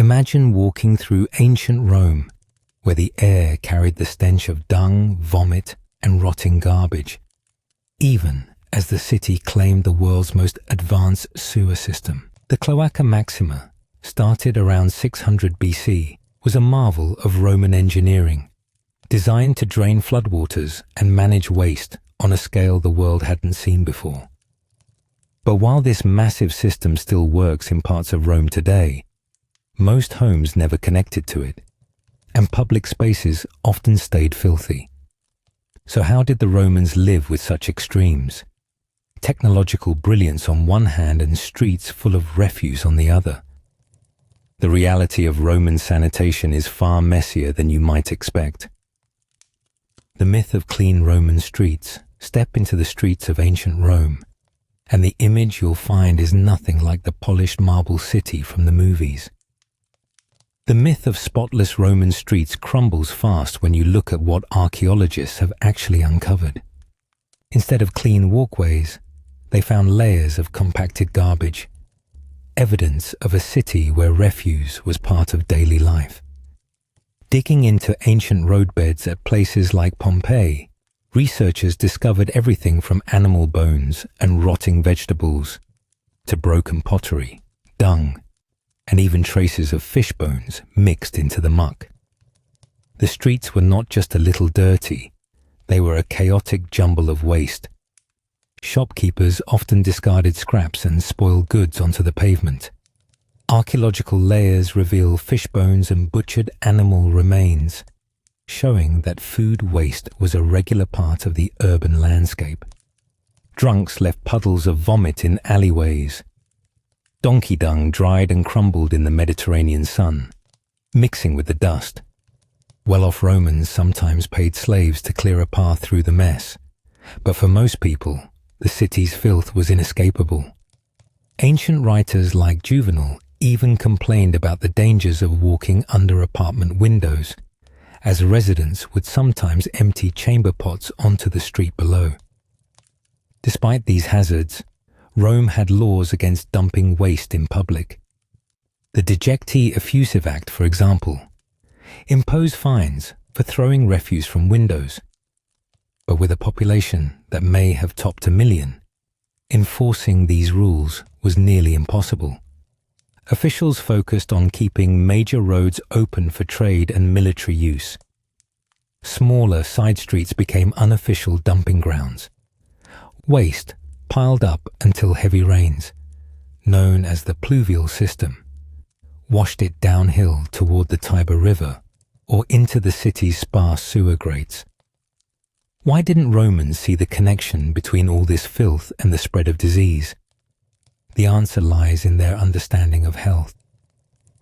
Imagine walking through ancient Rome, where the air carried the stench of dung, vomit, and rotting garbage, even as the city claimed the world's most advanced sewer system. The Cloaca Maxima, started around 600 BC, was a marvel of Roman engineering, designed to drain floodwaters and manage waste on a scale the world hadn't seen before. But while this massive system still works in parts of Rome today, most homes never connected to it, and public spaces often stayed filthy. So how did the Romans live with such extremes? Technological brilliance on one hand and streets full of refuse on the other. The reality of Roman sanitation is far messier than you might expect. The myth of clean Roman streets. Step into the streets of ancient Rome, and the image you'll find is nothing like the polished marble city from the movies. The myth of spotless Roman streets crumbles fast when you look at what archaeologists have actually uncovered. Instead of clean walkways, they found layers of compacted garbage, evidence of a city where refuse was part of daily life. Digging into ancient roadbeds at places like Pompeii, researchers discovered everything from animal bones and rotting vegetables to broken pottery, dung, and even traces of fish bones mixed into the muck. The streets were not just a little dirty, they were a chaotic jumble of waste. Shopkeepers often discarded scraps and spoiled goods onto the pavement. Archaeological layers reveal fish bones and butchered animal remains, showing that food waste was a regular part of the urban landscape. Drunks left puddles of vomit in alleyways. Donkey dung dried and crumbled in the Mediterranean sun, mixing with the dust. Well-off Romans sometimes paid slaves to clear a path through the mess, but for most people, the city's filth was inescapable. Ancient writers like Juvenal even complained about the dangers of walking under apartment windows, as residents would sometimes empty chamber pots onto the street below. Despite these hazards, Rome had laws against dumping waste in public. The Dejecti Effusive Act, for example, imposed fines for throwing refuse from windows. But with a population that may have topped 1 million, enforcing these rules was nearly impossible. Officials focused on keeping major roads open for trade and military use. Smaller side streets became unofficial dumping grounds. Waste piled up until heavy rains, known as the pluvial system, washed it downhill toward the Tiber River or into the city's sparse sewer grates. Why didn't Romans see the connection between all this filth and the spread of disease? The answer lies in their understanding of health.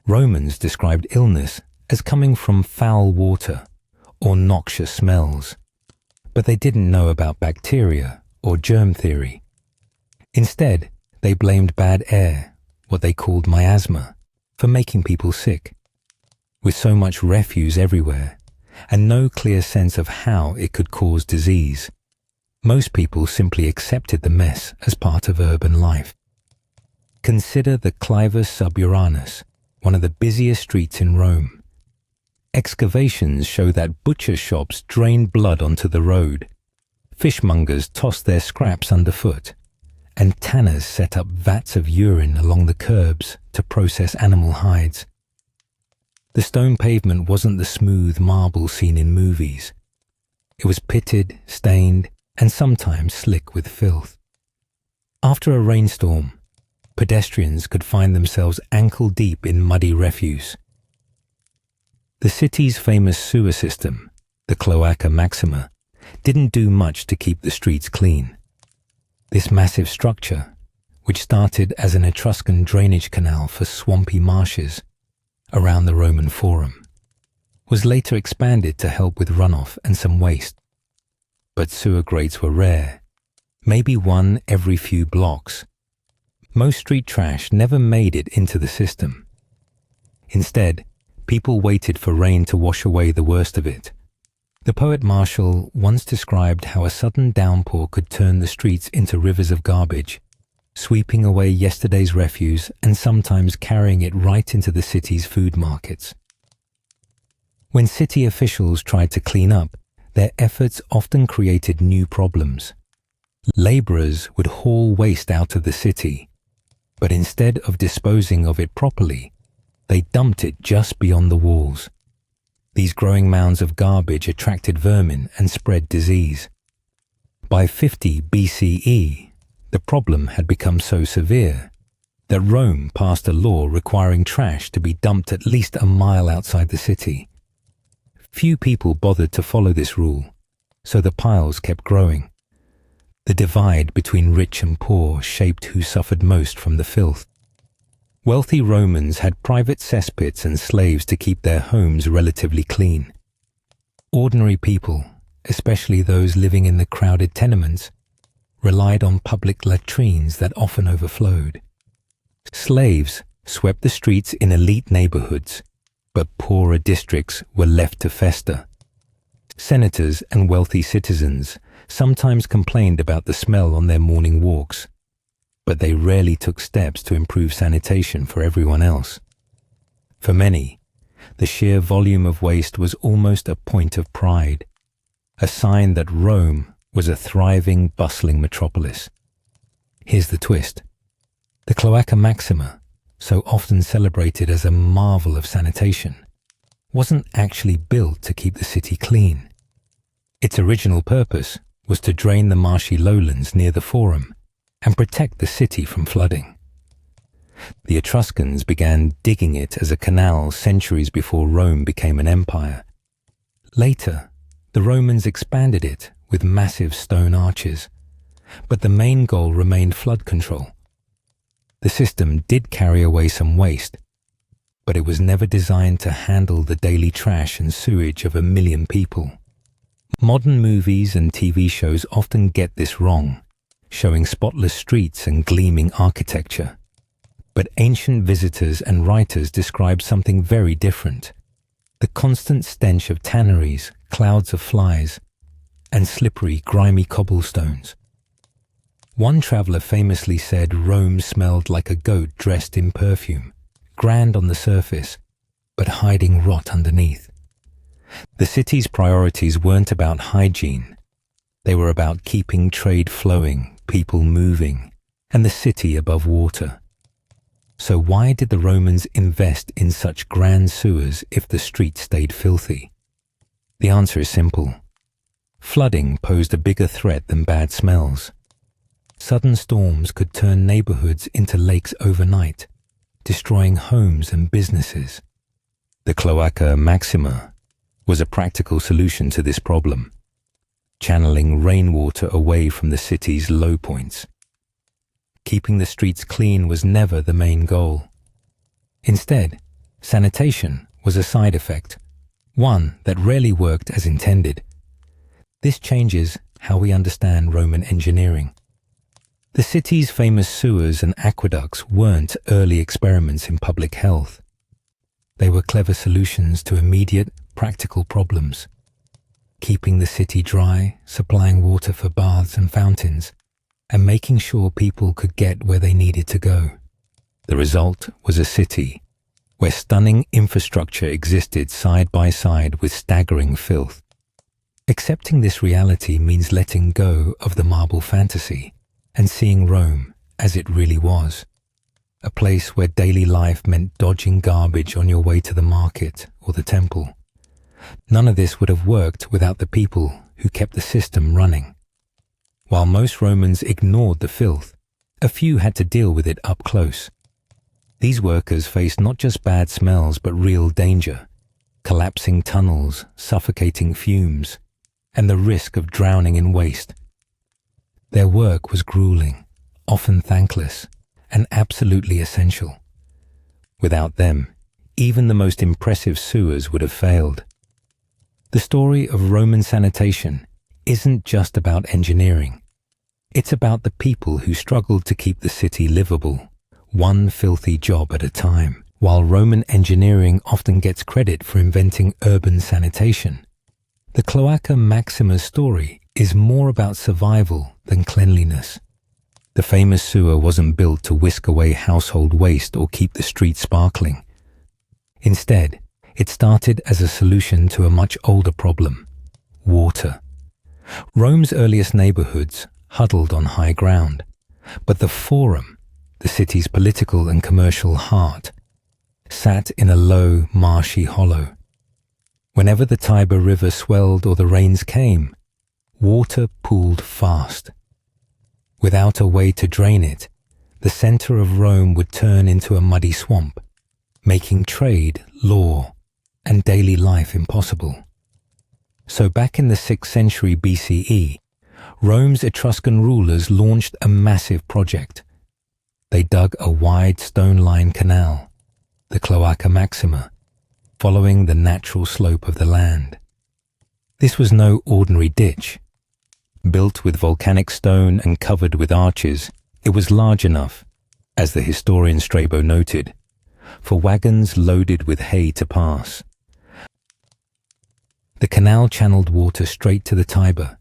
Romans described illness as coming from foul water or noxious smells, but they didn't know about bacteria or germ theory. Instead, they blamed bad air, what they called miasma, for making people sick. With so much refuse everywhere, and no clear sense of how it could cause disease, most people simply accepted the mess as part of urban life. Consider the Clivus Suburanus, one of the busiest streets in Rome. Excavations show that butcher shops drained blood onto the road, fishmongers tossed their scraps underfoot, and tanners set up vats of urine along the curbs to process animal hides. The stone pavement wasn't the smooth marble seen in movies. It was pitted, stained, and sometimes slick with filth. After a rainstorm, pedestrians could find themselves ankle-deep in muddy refuse. The city's famous sewer system, the Cloaca Maxima, didn't do much to keep the streets clean. This massive structure, which started as an Etruscan drainage canal for swampy marshes around the Roman Forum, was later expanded to help with runoff and some waste. But sewer grates were rare, maybe one every few blocks. Most street trash never made it into the system. Instead, people waited for rain to wash away the worst of it. The poet Martial once described how a sudden downpour could turn the streets into rivers of garbage, sweeping away yesterday's refuse and sometimes carrying it right into the city's food markets. When city officials tried to clean up, their efforts often created new problems. Laborers would haul waste out of the city, but instead of disposing of it properly, they dumped it just beyond the walls. These growing mounds of garbage attracted vermin and spread disease. By 50 BCE, the problem had become so severe that Rome passed a law requiring trash to be dumped at least a mile outside the city. Few people bothered to follow this rule, so the piles kept growing. The divide between rich and poor shaped who suffered most from the filth. Wealthy Romans had private cesspits and slaves to keep their homes relatively clean. Ordinary people, especially those living in the crowded tenements, relied on public latrines that often overflowed. Slaves swept the streets in elite neighborhoods, but poorer districts were left to fester. Senators and wealthy citizens sometimes complained about the smell on their morning walks, but they rarely took steps to improve sanitation for everyone else. For many, the sheer volume of waste was almost a point of pride, a sign that Rome was a thriving, bustling metropolis. Here's the twist. The Cloaca Maxima, so often celebrated as a marvel of sanitation, wasn't actually built to keep the city clean. Its original purpose was to drain the marshy lowlands near the Forum and protect the city from flooding. The Etruscans began digging it as a canal centuries before Rome became an empire. Later, the Romans expanded it with massive stone arches, but the main goal remained flood control. The system did carry away some waste, but it was never designed to handle the daily trash and sewage of 1 million people. Modern movies and TV shows often get this wrong, showing spotless streets and gleaming architecture. But ancient visitors and writers describe something very different. The constant stench of tanneries, clouds of flies, and slippery, grimy cobblestones. One traveler famously said Rome smelled like a goat dressed in perfume, grand on the surface, but hiding rot underneath. The city's priorities weren't about hygiene. They were about keeping trade flowing, people moving, and the city above water. So why did the Romans invest in such grand sewers if the streets stayed filthy? The answer is simple. Flooding posed a bigger threat than bad smells. Sudden storms could turn neighborhoods into lakes overnight, destroying homes and businesses. The Cloaca Maxima was a practical solution to this problem, channeling rainwater away from the city's low points. Keeping the streets clean was never the main goal. Instead, sanitation was a side effect, one that rarely worked as intended. This changes how we understand Roman engineering. The city's famous sewers and aqueducts weren't early experiments in public health. They were clever solutions to immediate, practical problems, keeping the city dry, supplying water for baths and fountains, and making sure people could get where they needed to go. The result was a city where stunning infrastructure existed side by side with staggering filth. Accepting this reality means letting go of the marble fantasy and seeing Rome as it really was, a place where daily life meant dodging garbage on your way to the market or the temple. None of this would have worked without the people who kept the system running. While most Romans ignored the filth, a few had to deal with it up close. These workers faced not just bad smells but real danger, collapsing tunnels, suffocating fumes, and the risk of drowning in waste. Their work was grueling, often thankless, and absolutely essential. Without them, even the most impressive sewers would have failed. The story of Roman sanitation isn't just about engineering. It's about the people who struggled to keep the city livable, one filthy job at a time. While Roman engineering often gets credit for inventing urban sanitation, the Cloaca Maxima's story is more about survival than cleanliness. The famous sewer wasn't built to whisk away household waste or keep the streets sparkling. Instead, it started as a solution to a much older problem: water. Rome's earliest neighborhoods huddled on high ground, but the Forum, the city's political and commercial heart, sat in a low, marshy hollow. Whenever the Tiber River swelled or the rains came, water pooled fast. Without a way to drain it, the center of Rome would turn into a muddy swamp, making trade, law, and daily life impossible. So back in the 6th century BCE, Rome's Etruscan rulers launched a massive project. They dug a wide stone-lined canal, the Cloaca Maxima, following the natural slope of the land. This was no ordinary ditch. Built with volcanic stone and covered with arches, it was large enough, as the historian Strabo noted, for wagons loaded with hay to pass. The canal channeled water straight to the Tiber,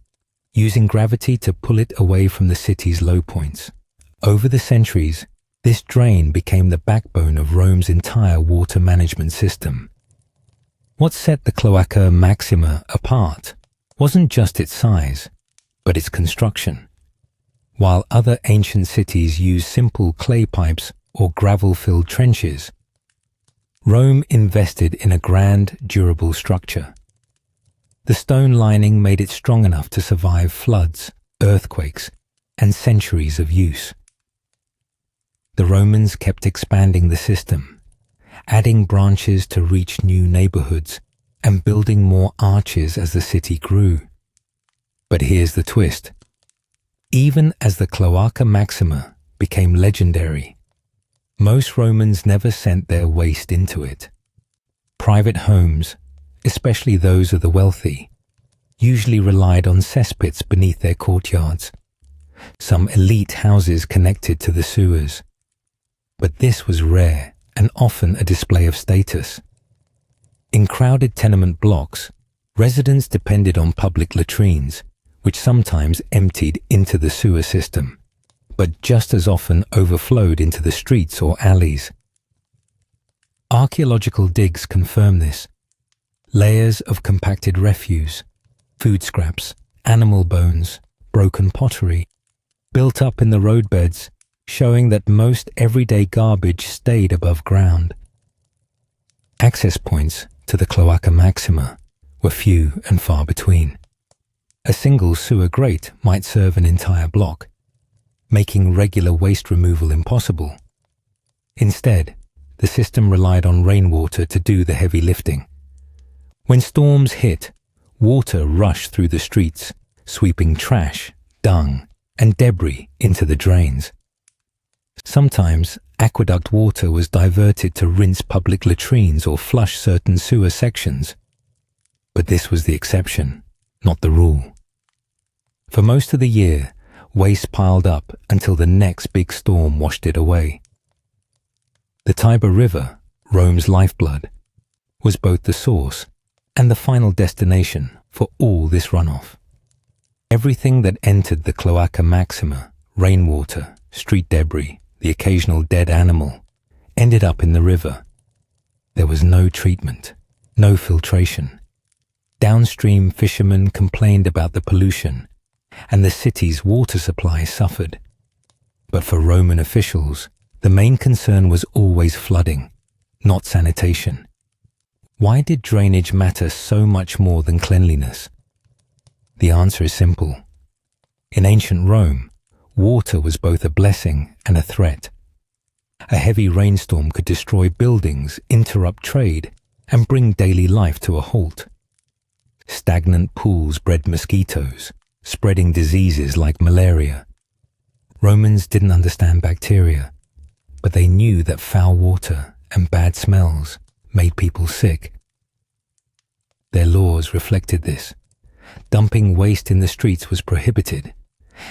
using gravity to pull it away from the city's low points. Over the centuries, this drain became the backbone of Rome's entire water management system. What set the Cloaca Maxima apart wasn't just its size, but its construction. While other ancient cities used simple clay pipes or gravel-filled trenches, Rome invested in a grand, durable structure. The stone lining made it strong enough to survive floods, earthquakes, and centuries of use. The Romans kept expanding the system, adding branches to reach new neighborhoods and building more arches as the city grew. But here's the twist. Even as the Cloaca Maxima became legendary, most Romans never sent their waste into it. Private homes, especially those of the wealthy, usually relied on cesspits beneath their courtyards. Some elite houses connected to the sewers. But this was rare and often a display of status. In crowded tenement blocks, residents depended on public latrines, which sometimes emptied into the sewer system, but just as often overflowed into the streets or alleys. Archaeological digs confirm this. Layers of compacted refuse, food scraps, animal bones, broken pottery, built up in the roadbeds, showing that most everyday garbage stayed above ground. Access points to the Cloaca Maxima were few and far between. A single sewer grate might serve an entire block, making regular waste removal impossible. Instead, the system relied on rainwater to do the heavy lifting. When storms hit, water rushed through the streets, sweeping trash, dung, and debris into the drains. Sometimes, aqueduct water was diverted to rinse public latrines or flush certain sewer sections. But this was the exception, not the rule. For most of the year, waste piled up until the next big storm washed it away. The Tiber River, Rome's lifeblood, was both the source and the final destination for all this runoff. Everything that entered the Cloaca Maxima, rainwater, street debris, the occasional dead animal, ended up in the river. There was no treatment, no filtration. Downstream fishermen complained about the pollution, and the city's water supply suffered. But for Roman officials, the main concern was always flooding, not sanitation. Why did drainage matter so much more than cleanliness? The answer is simple. In ancient Rome, water was both a blessing and a threat. A heavy rainstorm could destroy buildings, interrupt trade, and bring daily life to a halt. Stagnant pools bred mosquitoes, spreading diseases like malaria. Romans didn't understand bacteria, but they knew that foul water and bad smells made people sick. Their laws reflected this. Dumping waste in the streets was prohibited,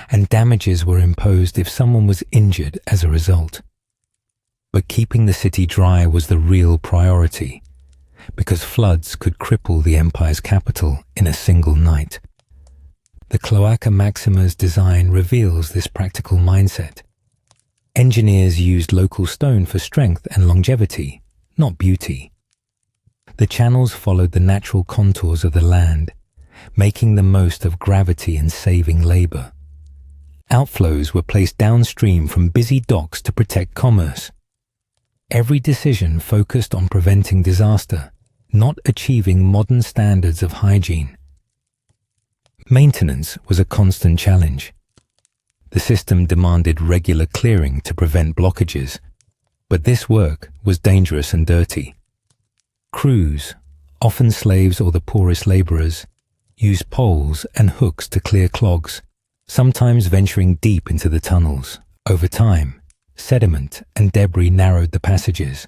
and damages were imposed if someone was injured as a result. But keeping the city dry was the real priority, because floods could cripple the empire's capital in a single night. The Cloaca Maxima's design reveals this practical mindset. Engineers used local stone for strength and longevity, not beauty. The channels followed the natural contours of the land, making the most of gravity and saving labor. Outflows were placed downstream from busy docks to protect commerce. Every decision focused on preventing disaster, not achieving modern standards of hygiene. Maintenance was a constant challenge. The system demanded regular clearing to prevent blockages, but this work was dangerous and dirty. Crews, often slaves or the poorest laborers, used poles and hooks to clear clogs, sometimes venturing deep into the tunnels. Over time, sediment and debris narrowed the passages.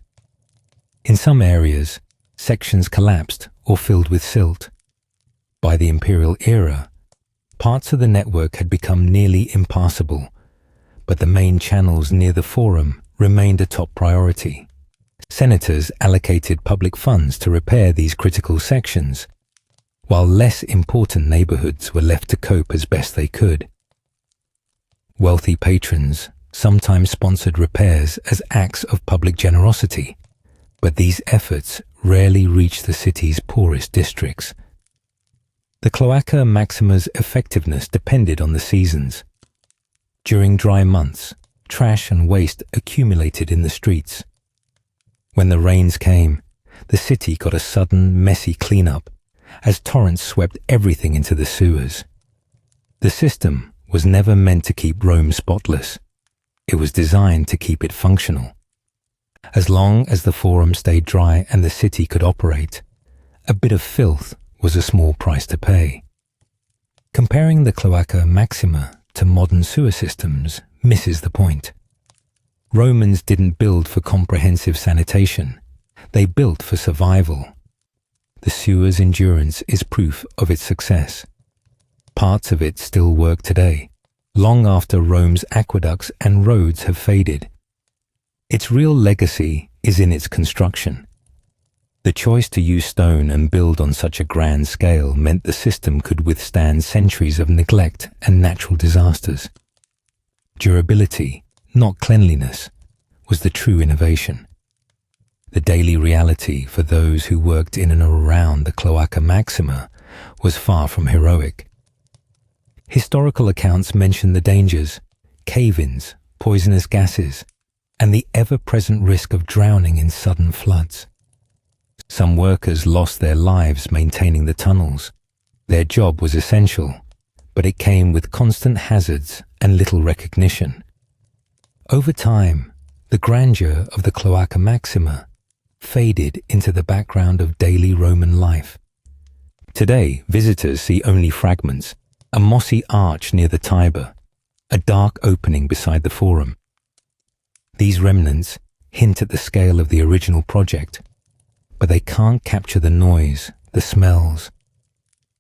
In some areas, sections collapsed or filled with silt. By the imperial era, parts of the network had become nearly impassable, but the main channels near the Forum remained a top priority. Senators allocated public funds to repair these critical sections, while less important neighborhoods were left to cope as best they could. Wealthy patrons sometimes sponsored repairs as acts of public generosity, but these efforts rarely reached the city's poorest districts. The Cloaca Maxima's effectiveness depended on the seasons. During dry months, trash and waste accumulated in the streets. When the rains came, the city got a sudden, messy cleanup as torrents swept everything into the sewers. The system was never meant to keep Rome spotless. It was designed to keep it functional. As long as the Forum stayed dry and the city could operate, a bit of filth was a small price to pay. Comparing the Cloaca Maxima to modern sewer systems misses the point. Romans didn't build for comprehensive sanitation. They built for survival. The sewer's endurance is proof of its success. Parts of it still work today, long after Rome's aqueducts and roads have faded. Its real legacy is in its construction. The choice to use stone and build on such a grand scale meant the system could withstand centuries of neglect and natural disasters. Durability, not cleanliness, was the true innovation. The daily reality for those who worked in and around the Cloaca Maxima was far from heroic. Historical accounts mention the dangers, cave-ins, poisonous gases, and the ever-present risk of drowning in sudden floods. Some workers lost their lives maintaining the tunnels. Their job was essential, but it came with constant hazards and little recognition. Over time, the grandeur of the Cloaca Maxima faded into the background of daily Roman life. Today, visitors see only fragments, a mossy arch near the Tiber, a dark opening beside the Forum. These remnants hint at the scale of the original project, but they can't capture the noise, the smells,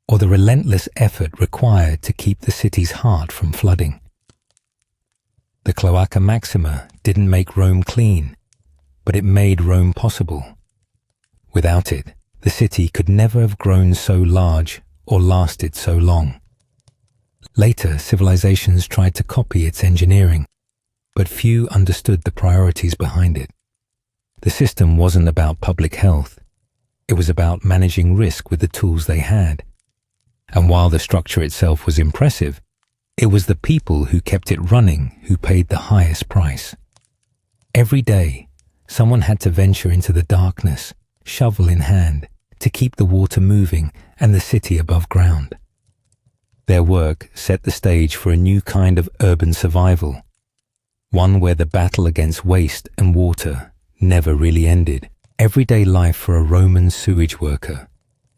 or the relentless effort required to keep the city's heart from flooding. The Cloaca Maxima didn't make Rome clean, but it made Rome possible. Without it, the city could never have grown so large or lasted so long. Later, civilizations tried to copy its engineering, but few understood the priorities behind it. The system wasn't about public health. It was about managing risk with the tools they had. And while the structure itself was impressive, it was the people who kept it running who paid the highest price. Every day, someone had to venture into the darkness, shovel in hand, to keep the water moving and the city above ground. Their work set the stage for a new kind of urban survival, one where the battle against waste and water never really ended. Everyday life for a Roman sewage worker,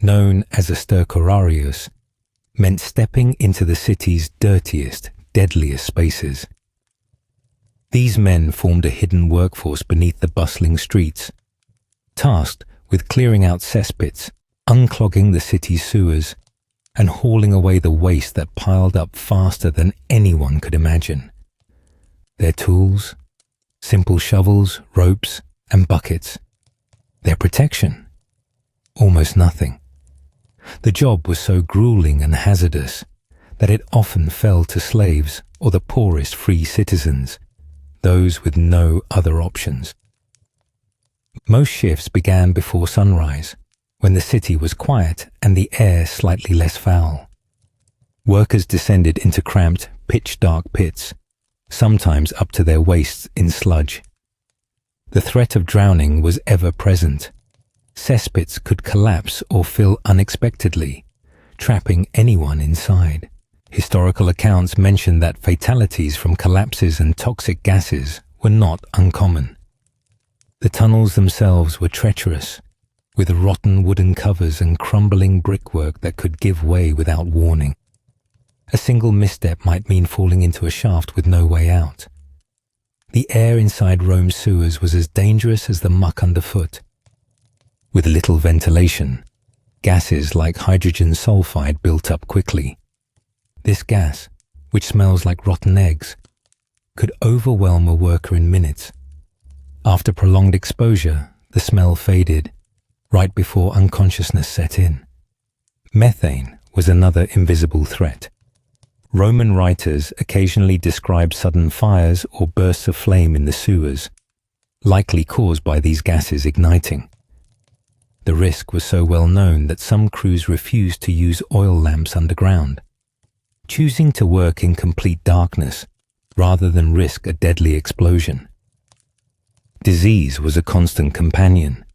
known as a stercorarius, meant stepping into the city's dirtiest, deadliest spaces. These men formed a hidden workforce beneath the bustling streets, tasked with clearing out cesspits, unclogging the city's sewers, and hauling away the waste that piled up faster than anyone could imagine. Their tools? Simple shovels, ropes, and buckets. Their protection? Almost nothing. The job was so grueling and hazardous that it often fell to slaves or the poorest free citizens, those with no other options. Most shifts began before sunrise, when the city was quiet and the air slightly less foul. Workers descended into cramped, pitch-dark pits, sometimes up to their waists in sludge. The threat of drowning was ever present. Cesspits could collapse or fill unexpectedly, trapping anyone inside. Historical accounts mention that fatalities from collapses and toxic gases were not uncommon. The tunnels themselves were treacherous, with rotten wooden covers and crumbling brickwork that could give way without warning. A single misstep might mean falling into a shaft with no way out. The air inside Rome's sewers was as dangerous as the muck underfoot. With little ventilation, gases like hydrogen sulfide built up quickly. This gas, which smells like rotten eggs, could overwhelm a worker in minutes. After prolonged exposure, the smell faded, right before unconsciousness set in. Methane was another invisible threat. Roman writers occasionally describe sudden fires or bursts of flame in the sewers, likely caused by these gases igniting. The risk was so well known that some crews refused to use oil lamps underground, choosing to work in complete darkness rather than risk a deadly explosion. Disease was a constant companion.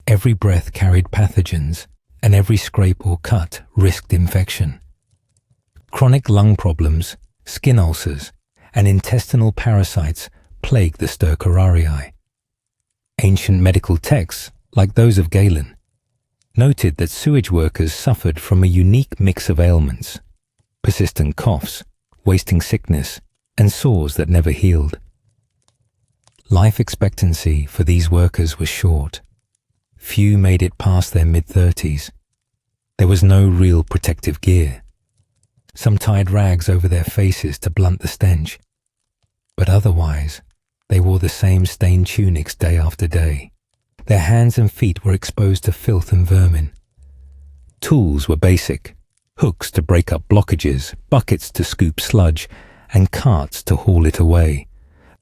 Every breath carried pathogens, and every scrape or cut risked infection. Chronic lung problems, skin ulcers, and intestinal parasites plagued the stercorarii. Ancient medical texts, like those of Galen, noted that sewage workers suffered from a unique mix of ailments: persistent coughs, wasting sickness, and sores that never healed. Life expectancy for these workers was short. Few made it past their mid-30s. There was no real protective gear. Some tied rags over their faces to blunt the stench, but otherwise they wore the same stained tunics day after day. Their hands and feet were exposed to filth and vermin. Tools were basic: hooks to break up blockages, buckets to scoop sludge, and carts to haul it away.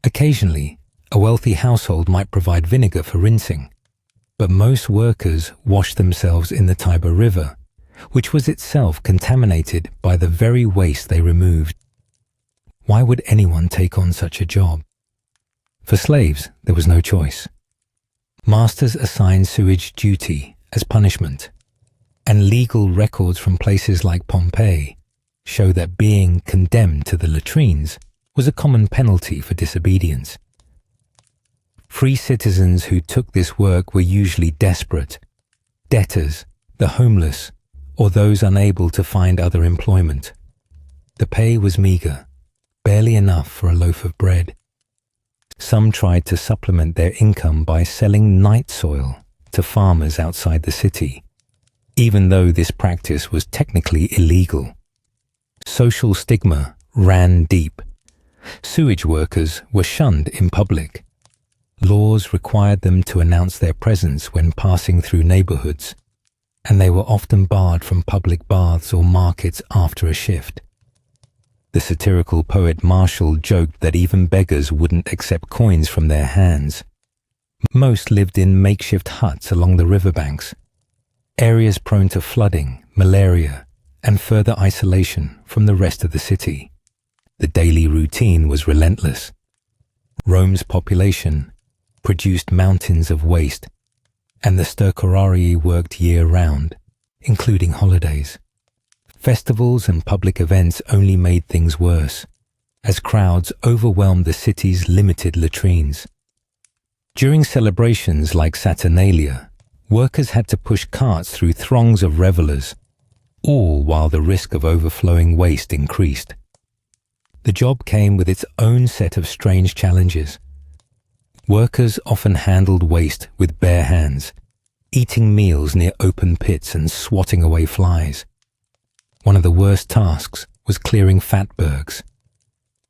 Occasionally, a wealthy household might provide vinegar for rinsing, but most workers washed themselves in the Tiber River, which was itself contaminated by the very waste they removed. Why would anyone take on such a job? For slaves, there was no choice. Masters assigned sewage duty as punishment, and legal records from places like Pompeii show that being condemned to the latrines was a common penalty for disobedience. Free citizens who took this work were usually desperate, debtors, the homeless, or those unable to find other employment. The pay was meager, barely enough for a loaf of bread. Some tried to supplement their income by selling night soil to farmers outside the city, even though this practice was technically illegal. Social stigma ran deep. Sewage workers were shunned in public. Laws required them to announce their presence when passing through neighborhoods, and they were often barred from public baths or markets after a shift. The satirical poet Martial joked that even beggars wouldn't accept coins from their hands. Most lived in makeshift huts along the riverbanks, areas prone to flooding, malaria, and further isolation from the rest of the city. The daily routine was relentless. Rome's population produced mountains of waste, and the stercorarii worked year-round, including holidays. Festivals and public events only made things worse, as crowds overwhelmed the city's limited latrines. During celebrations like Saturnalia, workers had to push carts through throngs of revelers, all while the risk of overflowing waste increased. The job came with its own set of strange challenges. Workers often handled waste with bare hands, eating meals near open pits and swatting away flies. One of the worst tasks was clearing fatbergs,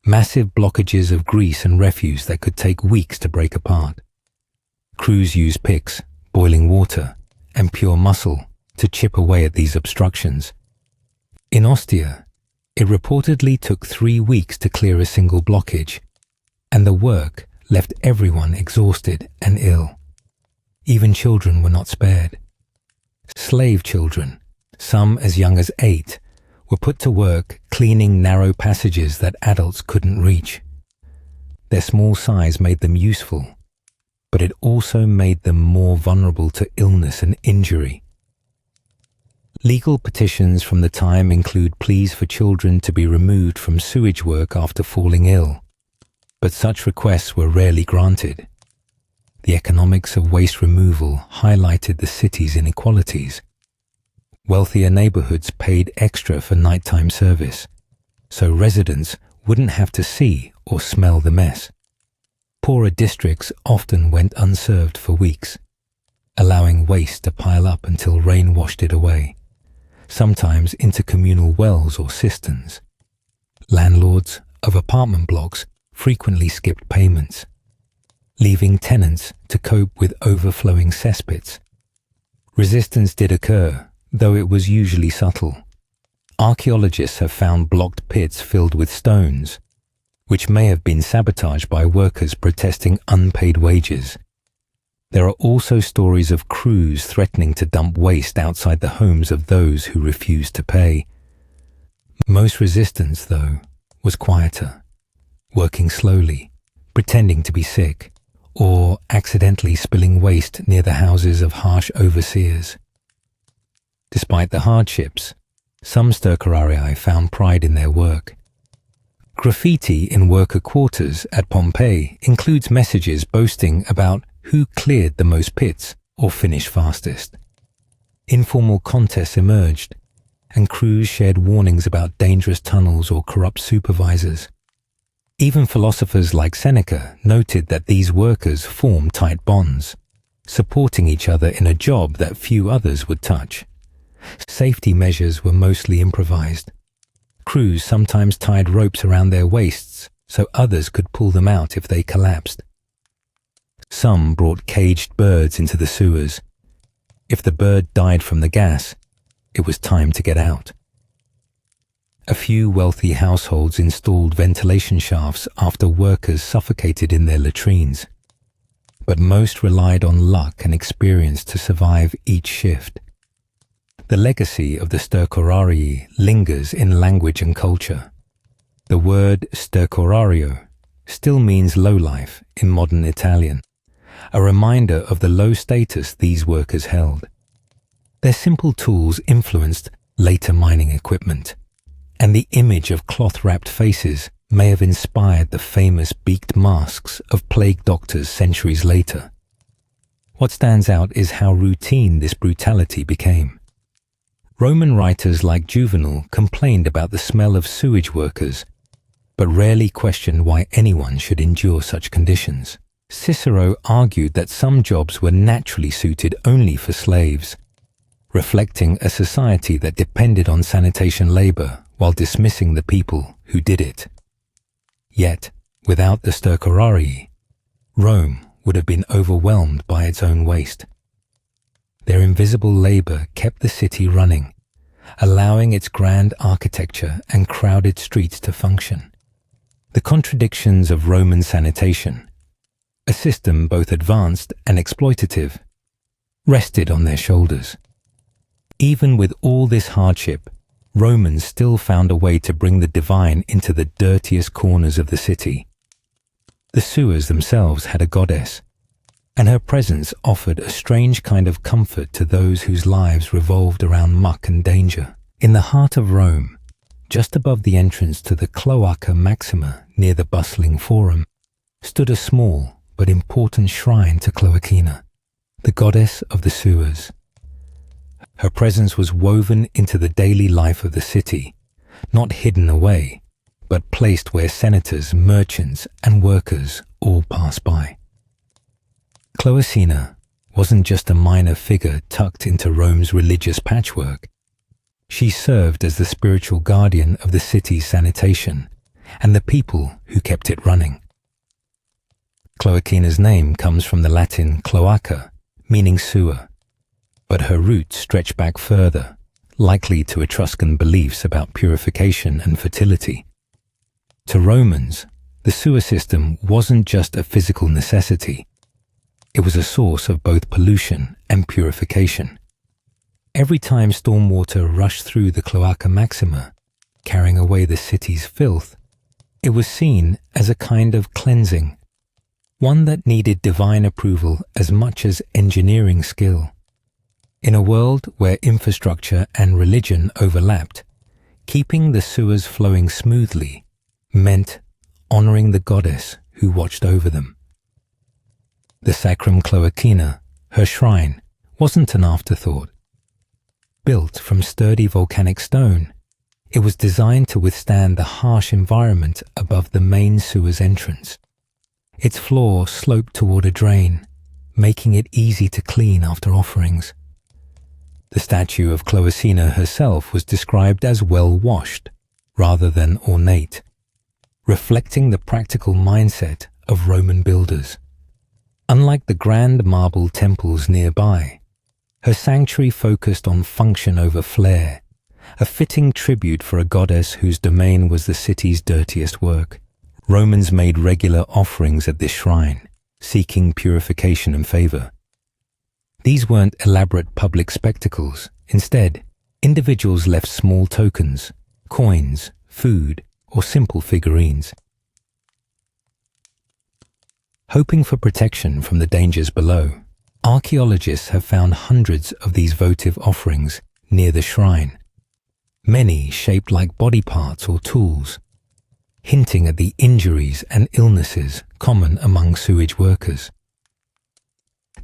massive blockages of grease and refuse that could take weeks to break apart. Crews used picks, boiling water, and pure muscle to chip away at these obstructions. In Ostia, It reportedly took 3 weeks to clear a single blockage, and the work left everyone exhausted and ill. Even children were not spared. Slave children, some as young as 8, were put to work cleaning narrow passages that adults couldn't reach. Their small size made them useful, but it also made them more vulnerable to illness and injury. Legal petitions from the time include pleas for children to be removed from sewage work after falling ill, but such requests were rarely granted. The economics of waste removal highlighted the city's inequalities. Wealthier neighborhoods paid extra for nighttime service, so residents wouldn't have to see or smell the mess. Poorer districts often went unserved for weeks, allowing waste to pile up until rain washed it away, sometimes into communal wells or cisterns. Landlords of apartment blocks frequently skipped payments, leaving tenants to cope with overflowing cesspits. Resistance did occur, though it was usually subtle. Archaeologists have found blocked pits filled with stones, which may have been sabotaged by workers protesting unpaid wages. There are also stories of crews threatening to dump waste outside the homes of those who refused to pay. Most resistance, though, was quieter, working slowly, pretending to be sick, or accidentally spilling waste near the houses of harsh overseers. Despite the hardships, some stercorarii found pride in their work. Graffiti in worker quarters at Pompeii includes messages boasting about who cleared the most pits or finished fastest. Informal contests emerged, and crews shared warnings about dangerous tunnels or corrupt supervisors. Even philosophers like Seneca noted that these workers formed tight bonds, supporting each other in a job that few others would touch. Safety measures were mostly improvised. Crews sometimes tied ropes around their waists so others could pull them out if they collapsed. Some brought caged birds into the sewers. If the bird died from the gas, it was time to get out. A few wealthy households installed ventilation shafts after workers suffocated in their latrines, but most relied on luck and experience to survive each shift. The legacy of the stercorarii lingers in language and culture. The word stercorario still means lowlife in modern Italian, a reminder of the low status these workers held. Their simple tools influenced later mining equipment, and the image of cloth-wrapped faces may have inspired the famous beaked masks of plague doctors centuries later. What stands out is how routine this brutality became. Roman writers like Juvenal complained about the smell of sewage workers, but rarely questioned why anyone should endure such conditions. Cicero argued that some jobs were naturally suited only for slaves, reflecting a society that depended on sanitation labor while dismissing the people who did it. Yet, without the stercorarii, Rome would have been overwhelmed by its own waste. Their invisible labor kept the city running, allowing its grand architecture and crowded streets to function. The contradictions of Roman sanitation, a system both advanced and exploitative, rested on their shoulders. Even with all this hardship, Romans still found a way to bring the divine into the dirtiest corners of the city. The sewers themselves had a goddess, and her presence offered a strange kind of comfort to those whose lives revolved around muck and danger. In the heart of Rome, just above the entrance to the Cloaca Maxima near the bustling Forum, stood a small but important shrine to Cloacina, the goddess of the sewers. Her presence was woven into the daily life of the city, not hidden away, but placed where senators, merchants, and workers all pass by. Cloacina wasn't just a minor figure tucked into Rome's religious patchwork. She served as the spiritual guardian of the city's sanitation and the people who kept it running. Cloacina's name comes from the Latin cloaca, meaning sewer, but her roots stretch back further, likely to Etruscan beliefs about purification and fertility. To Romans, the sewer system wasn't just a physical necessity. It was a source of both pollution and purification. Every time stormwater rushed through the Cloaca Maxima, carrying away the city's filth, it was seen as a kind of cleansing, one that needed divine approval as much as engineering skill. In a world where infrastructure and religion overlapped, keeping the sewers flowing smoothly meant honoring the goddess who watched over them. The Sacrum Cloacina, her shrine, wasn't an afterthought. Built from sturdy volcanic stone, it was designed to withstand the harsh environment above the main sewer's entrance. Its floor sloped toward a drain, making it easy to clean after offerings. The statue of Cloacina herself was described as well-washed, rather than ornate, reflecting the practical mindset of Roman builders. Unlike the grand marble temples nearby, her sanctuary focused on function over flair, a fitting tribute for a goddess whose domain was the city's dirtiest work. Romans made regular offerings at this shrine, seeking purification and favor. These weren't elaborate public spectacles. Instead, individuals left small tokens, coins, food, or simple figurines. Hoping for protection from the dangers below, archaeologists have found hundreds of these votive offerings near the shrine, many shaped like body parts or tools, hinting at the injuries and illnesses common among sewage workers.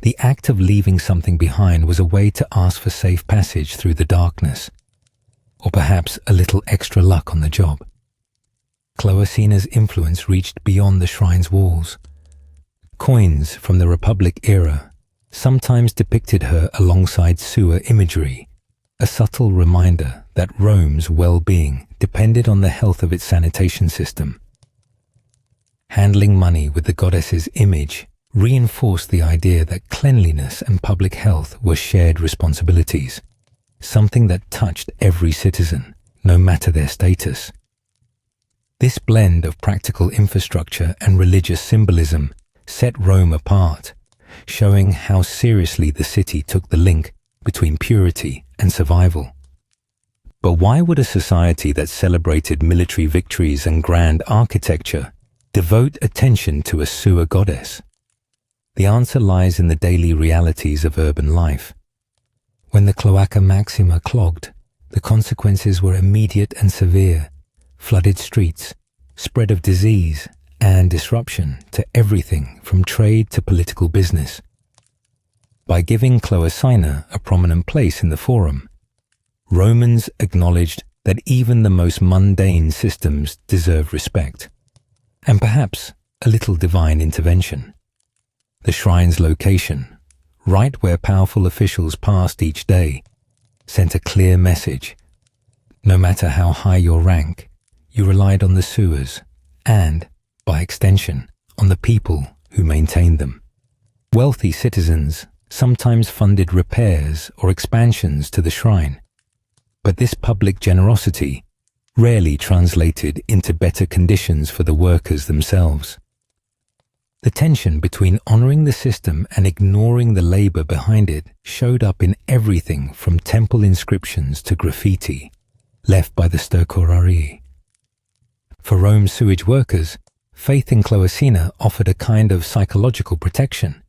The act of leaving something behind was a way to ask for safe passage through the darkness, or perhaps a little extra luck on the job. Cloacina's influence reached beyond the shrine's walls. Coins from the Republic era sometimes depicted her alongside sewer imagery, a subtle reminder that Rome's well-being depended on the health of its sanitation system. Handling money with the goddess's image reinforced the idea that cleanliness and public health were shared responsibilities, something that touched every citizen, no matter their status. This blend of practical infrastructure and religious symbolism set Rome apart, showing how seriously the city took the link between purity and survival. But why would a society that celebrated military victories and grand architecture devote attention to a sewer goddess? The answer lies in the daily realities of urban life. When the Cloaca Maxima clogged, the consequences were immediate and severe: flooded streets, spread of disease, and disruption to everything from trade to political business. By giving Cloacina a prominent place in the forum, Romans acknowledged that even the most mundane systems deserve respect, and perhaps a little divine intervention. The shrine's location, right where powerful officials passed each day, sent a clear message. No matter how high your rank, you relied on the sewers and, by extension, on the people who maintained them. Wealthy citizens sometimes funded repairs or expansions to the shrine, but this public generosity rarely translated into better conditions for the workers themselves. The tension between honoring the system and ignoring the labor behind it showed up in everything from temple inscriptions to graffiti left by the stercorarii. For Rome's sewage workers, faith in Cloacina offered a kind of psychological protection.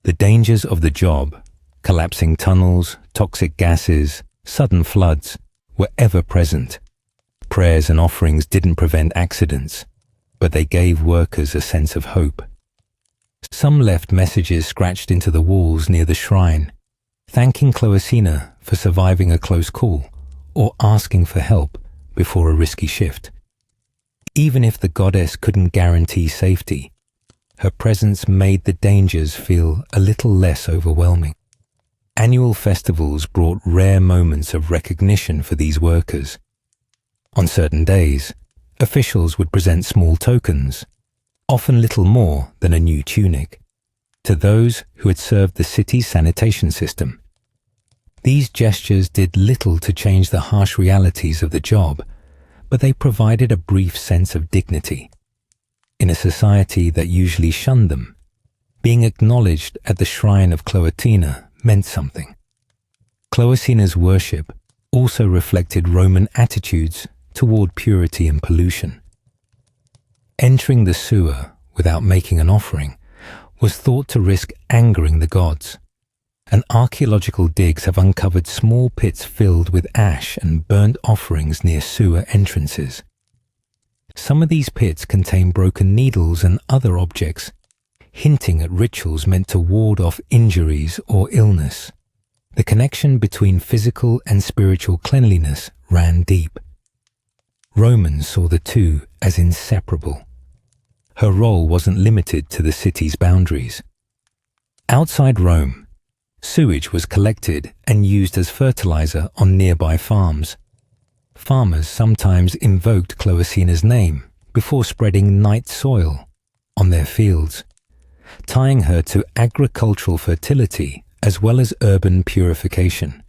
The dangers of the job, collapsing tunnels, toxic gases, sudden floods, were ever present. Prayers and offerings didn't prevent accidents, but they gave workers a sense of hope. Some left messages scratched into the walls near the shrine, thanking Cloacina for surviving a close call or asking for help before a risky shift. Even if the goddess couldn't guarantee safety, her presence made the dangers feel a little less overwhelming. Annual festivals brought rare moments of recognition for these workers. On certain days, officials would present small tokens, often little more than a new tunic, to those who had served the city's sanitation system. These gestures did little to change the harsh realities of the job, but they provided a brief sense of dignity. In a society that usually shunned them, being acknowledged at the shrine of Cloacina meant something. Cloacina's worship also reflected Roman attitudes toward purity and pollution. Entering the sewer without making an offering was thought to risk angering the gods, and archaeological digs have uncovered small pits filled with ash and burnt offerings near sewer entrances. Some of these pits contain broken needles and other objects, hinting at rituals meant to ward off injuries or illness. The connection between physical and spiritual cleanliness ran deep. Romans saw the two as inseparable. Her role wasn't limited to the city's boundaries. Outside Rome, sewage was collected and used as fertilizer on nearby farms. Farmers sometimes invoked Cloacina's name before spreading night soil on their fields, tying her to agricultural fertility as well as urban purification.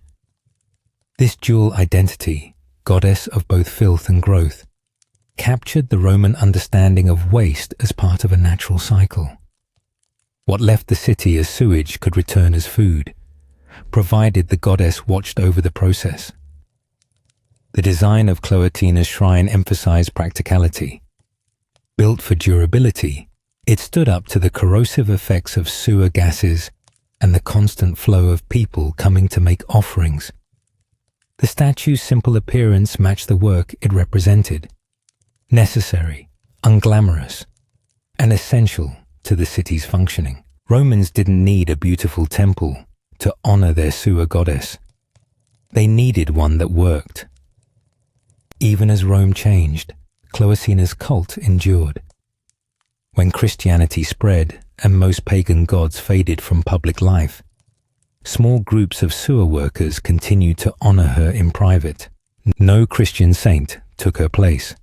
This dual identity, goddess of both filth and growth, captured the Roman understanding of waste as part of a natural cycle. What left the city as sewage could return as food, provided the goddess watched over the process. The design of Cloacina's shrine emphasized practicality. Built for durability, it stood up to the corrosive effects of sewer gases and the constant flow of people coming to make offerings. The statue's simple appearance matched the work it represented: necessary, unglamorous, and essential to the city's functioning. Romans didn't need a beautiful temple to honor their sewer goddess. They needed one that worked. Even as Rome changed, Cloacina's cult endured. When Christianity spread and most pagan gods faded from public life, small groups of sewer workers continued to honor her in private. No Christian saint took her place,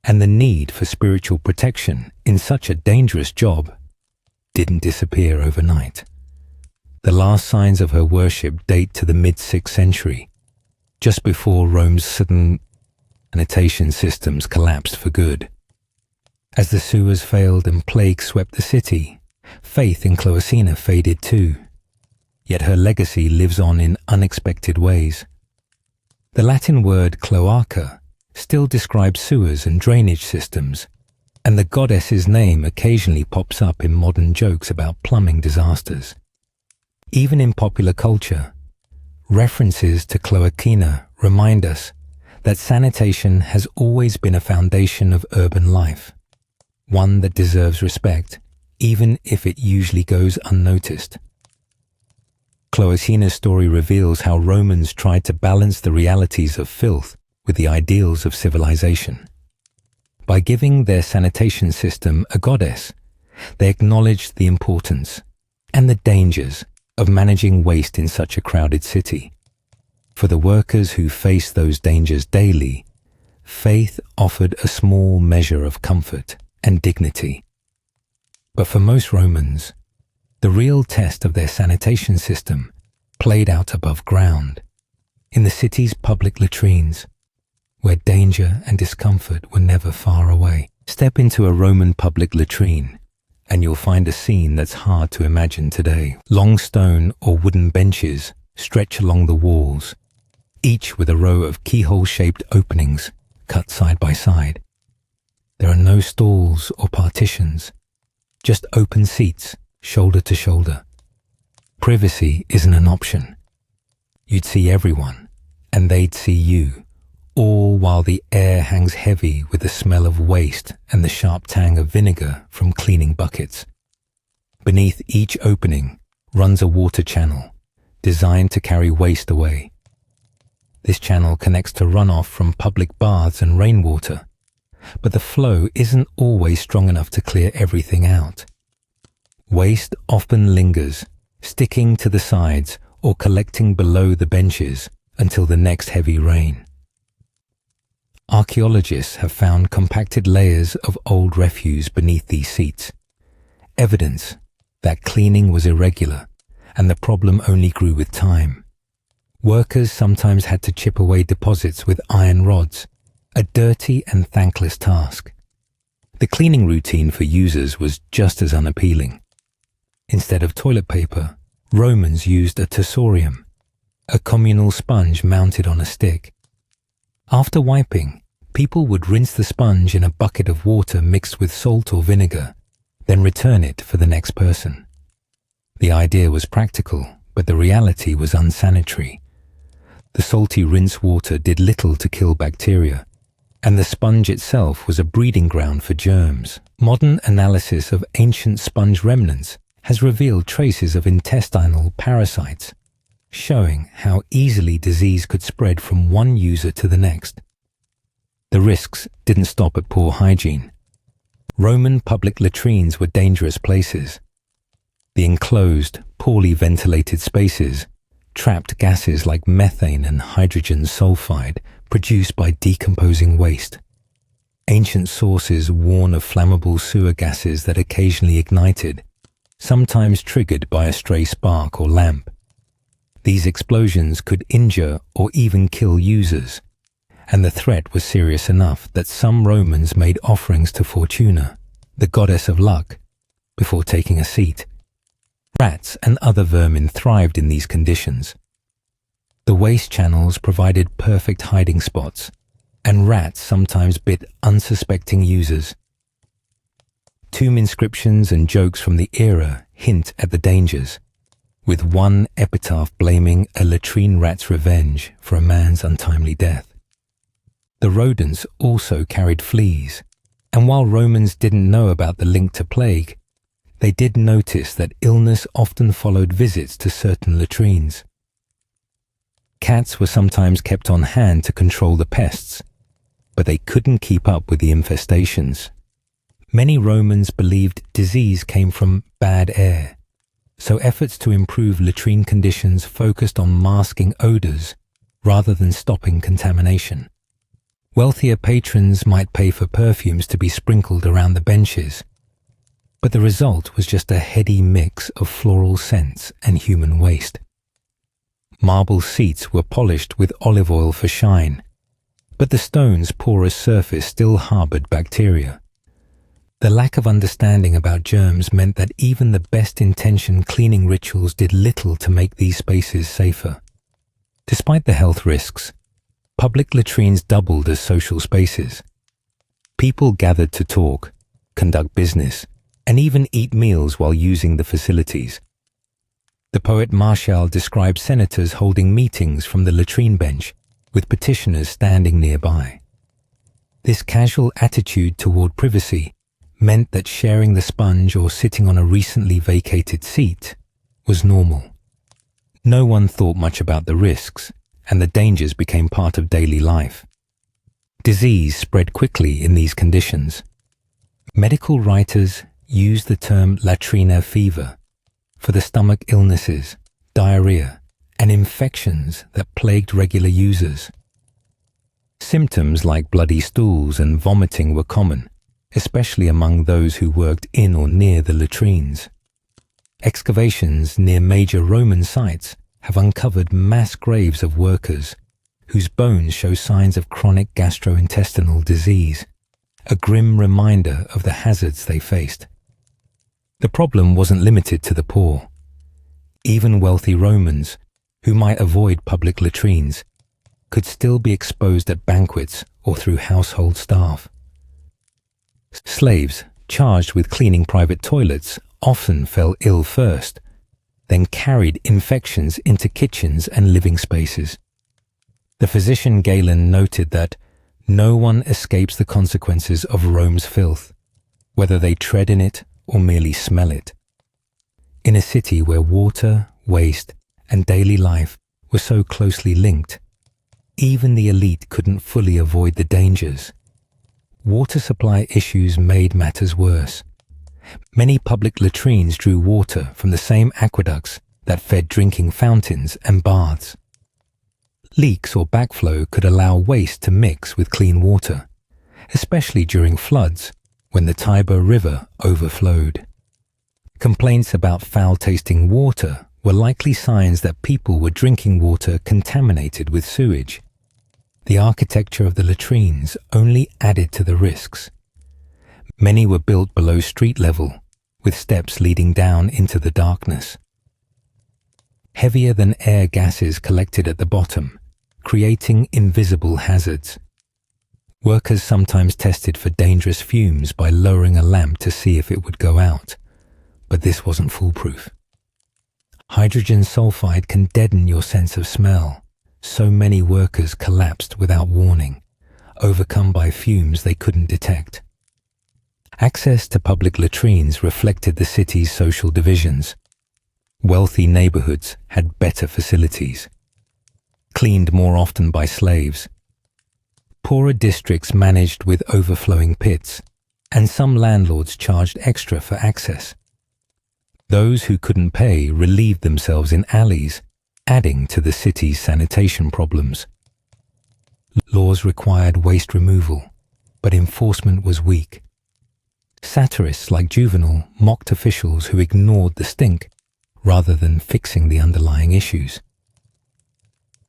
and the need for spiritual protection in such a dangerous job didn't disappear overnight. The last signs of her worship date to the mid-6th century, just before Rome's sanitation systems collapsed for good. As the sewers failed and plague swept the city, faith in Cloacina faded too. Yet her legacy lives on in unexpected ways. The Latin word cloaca still describes sewers and drainage systems, and the goddess's name occasionally pops up in modern jokes about plumbing disasters. Even in popular culture, references to Cloacina remind us that sanitation has always been a foundation of urban life, one that deserves respect, even if it usually goes unnoticed. Cloacina's story reveals how Romans tried to balance the realities of filth with the ideals of civilization. By giving their sanitation system a goddess, they acknowledged the importance and the dangers of managing waste in such a crowded city. For the workers who faced those dangers daily, faith offered a small measure of comfort and dignity. But for most Romans, the real test of their sanitation system played out above ground, in the city's public latrines, where danger and discomfort were never far away. Step into a Roman public latrine, and you'll find a scene that's hard to imagine today. Long stone or wooden benches stretch along the walls, each with a row of keyhole-shaped openings cut side by side. There are no stalls or partitions, just open seats, shoulder to shoulder. Privacy isn't an option. You'd see everyone, and they'd see you, all while the air hangs heavy with the smell of waste and the sharp tang of vinegar from cleaning buckets. Beneath each opening runs a water channel designed to carry waste away. This channel connects to runoff from public baths and rainwater, but the flow isn't always strong enough to clear everything out. Waste often lingers, sticking to the sides or collecting below the benches until the next heavy rain. Archaeologists have found compacted layers of old refuse beneath these seats, evidence that cleaning was irregular and the problem only grew with time. Workers sometimes had to chip away deposits with iron rods, a dirty and thankless task. The cleaning routine for users was just as unappealing. Instead of toilet paper, Romans used a tursorium, a communal sponge mounted on a stick. After wiping, people would rinse the sponge in a bucket of water mixed with salt or vinegar, then return it for the next person. The idea was practical, but the reality was unsanitary. The salty rinse water did little to kill bacteria, and the sponge itself was a breeding ground for germs. Modern analysis of ancient sponge remnants has revealed traces of intestinal parasites, showing how easily disease could spread from one user to the next. The risks didn't stop at poor hygiene. Roman public latrines were dangerous places. The enclosed, poorly ventilated spaces trapped gases like methane and hydrogen sulfide produced by decomposing waste. Ancient sources warn of flammable sewer gases that occasionally ignited, sometimes triggered by a stray spark or lamp. These explosions could injure or even kill users, and the threat was serious enough that some Romans made offerings to Fortuna, the goddess of luck, before taking a seat. Rats and other vermin thrived in these conditions. The waste channels provided perfect hiding spots, and rats sometimes bit unsuspecting users. Tomb inscriptions and jokes from the era hint at the dangers, with one epitaph blaming a latrine rat's revenge for a man's untimely death. The rodents also carried fleas, and while Romans didn't know about the link to plague, they did notice that illness often followed visits to certain latrines. Cats were sometimes kept on hand to control the pests, but they couldn't keep up with the infestations. Many Romans believed disease came from bad air, so efforts to improve latrine conditions focused on masking odors rather than stopping contamination. Wealthier patrons might pay for perfumes to be sprinkled around the benches, but the result was just a heady mix of floral scents and human waste. Marble seats were polished with olive oil for shine, but the stone's porous surface still harbored bacteria. The lack of understanding about germs meant that even the best-intentioned cleaning rituals did little to make these spaces safer. Despite the health risks, public latrines doubled as social spaces. People gathered to talk, conduct business, and even eat meals while using the facilities. The poet Martial described senators holding meetings from the latrine bench, with petitioners standing nearby. This casual attitude toward privacy meant that sharing the sponge or sitting on a recently vacated seat was normal. No one thought much about the risks, and the dangers became part of daily life. Disease spread quickly in these conditions. Medical writers used the term latrina fever for the stomach illnesses, diarrhea, and infections that plagued regular users. Symptoms like bloody stools and vomiting were common, especially among those who worked in or near the latrines. Excavations near major Roman sites have uncovered mass graves of workers whose bones show signs of chronic gastrointestinal disease, a grim reminder of the hazards they faced. The problem wasn't limited to the poor. Even wealthy Romans, who might avoid public latrines, could still be exposed at banquets or through household staff. Slaves charged with cleaning private toilets often fell ill first, then carried infections into kitchens and living spaces. The physician Galen noted that no one escapes the consequences of Rome's filth, whether they tread in it or merely smell it. In a city where water, waste, and daily life were so closely linked, even the elite couldn't fully avoid the dangers. Water supply issues made matters worse. Many public latrines drew water from the same aqueducts that fed drinking fountains and baths. Leaks or backflow could allow waste to mix with clean water, especially during floods when the Tiber River overflowed. Complaints about foul-tasting water were likely signs that people were drinking water contaminated with sewage. The architecture of the latrines only added to the risks. Many were built below street level, with steps leading down into the darkness. Heavier than air gases collected at the bottom, creating invisible hazards. Workers sometimes tested for dangerous fumes by lowering a lamp to see if it would go out, but this wasn't foolproof. Hydrogen sulfide can deaden your sense of smell. So many workers collapsed without warning, overcome by fumes they couldn't detect. Access to public latrines reflected the city's social divisions. Wealthy neighborhoods had better facilities, cleaned more often by slaves. Poorer districts managed with overflowing pits, and some landlords charged extra for access. Those who couldn't pay relieved themselves in alleys, adding to the city's sanitation problems. Laws required waste removal, but enforcement was weak. Satirists like Juvenal mocked officials who ignored the stink rather than fixing the underlying issues.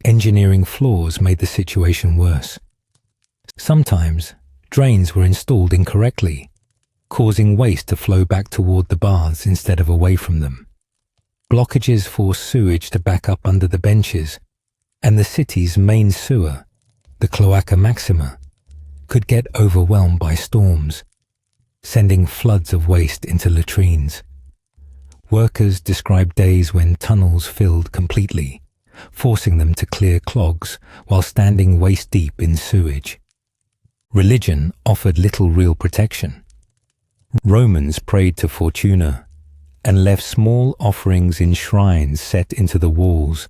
Engineering flaws made the situation worse. Sometimes, drains were installed incorrectly, causing waste to flow back toward the baths instead of away from them. Blockages forced sewage to back up under the benches, and the city's main sewer, the Cloaca Maxima, could get overwhelmed by storms, sending floods of waste into latrines. Workers described days when tunnels filled completely, forcing them to clear clogs while standing waist-deep in sewage. Religion offered little real protection. Romans prayed to Fortuna and left small offerings in shrines set into the walls,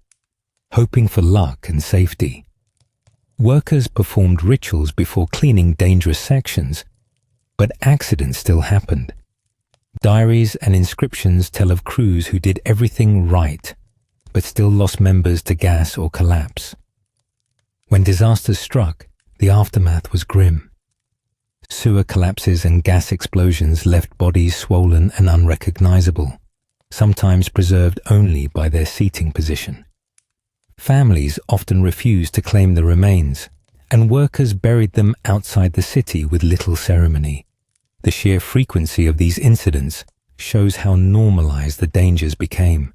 hoping for luck and safety. Workers performed rituals before cleaning dangerous sections, but accidents still happened. Diaries and inscriptions tell of crews who did everything right, but still lost members to gas or collapse. When disasters struck, the aftermath was grim. Sewer collapses and gas explosions left bodies swollen and unrecognizable, sometimes preserved only by their seating position. Families often refused to claim the remains, and workers buried them outside the city with little ceremony. The sheer frequency of these incidents shows how normalized the dangers became.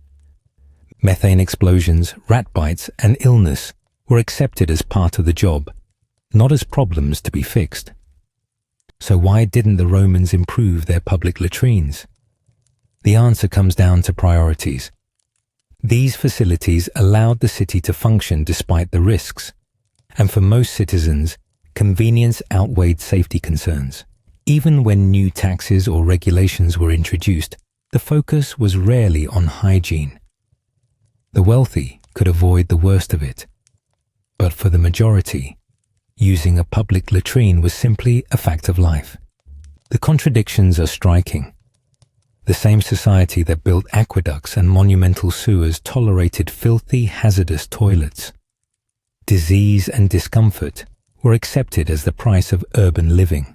Methane explosions, rat bites, and illness were accepted as part of the job, not as problems to be fixed. So why didn't the Romans improve their public latrines? The answer comes down to priorities. These facilities allowed the city to function despite the risks, and for most citizens, convenience outweighed safety concerns. Even when new taxes or regulations were introduced, the focus was rarely on hygiene. The wealthy could avoid the worst of it, but for the majority, using a public latrine was simply a fact of life. The contradictions are striking. The same society that built aqueducts and monumental sewers tolerated filthy, hazardous toilets. Disease and discomfort were accepted as the price of urban living.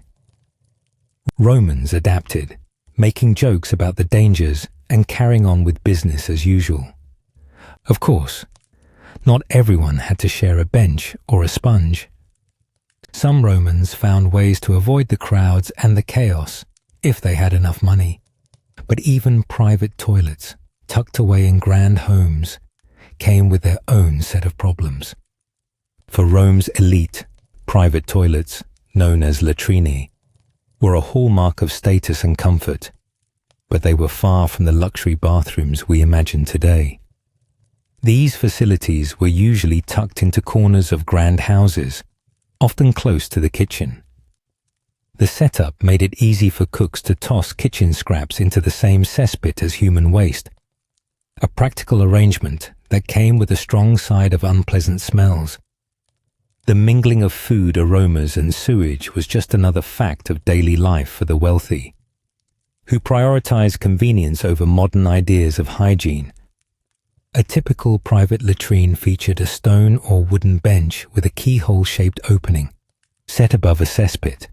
Romans adapted, making jokes about the dangers and carrying on with business as usual. Of course, not everyone had to share a bench or a sponge. Some Romans found ways to avoid the crowds and the chaos if they had enough money. But even private toilets, tucked away in grand homes, came with their own set of problems. For Rome's elite, private toilets, known as latrinae, were a hallmark of status and comfort, but they were far from the luxury bathrooms we imagine today. These facilities were usually tucked into corners of grand houses, often close to the kitchen. The setup made it easy for cooks to toss kitchen scraps into the same cesspit as human waste, a practical arrangement that came with a strong side of unpleasant smells. The mingling of food aromas and sewage was just another fact of daily life for the wealthy, who prioritized convenience over modern ideas of hygiene. A typical private latrine featured a stone or wooden bench with a keyhole-shaped opening, set above a cesspit.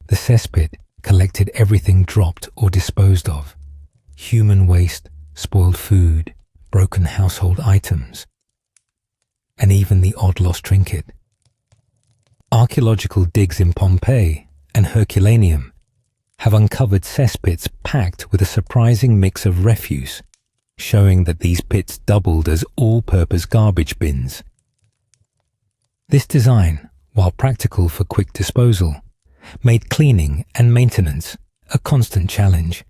The cesspit collected everything dropped or disposed of: human waste, spoiled food, broken household items, and even the odd lost trinket. Archaeological digs in Pompeii and Herculaneum have uncovered cesspits packed with a surprising mix of refuse, showing that these pits doubled as all-purpose garbage bins. This design, while practical for quick disposal, made cleaning and maintenance a constant challenge.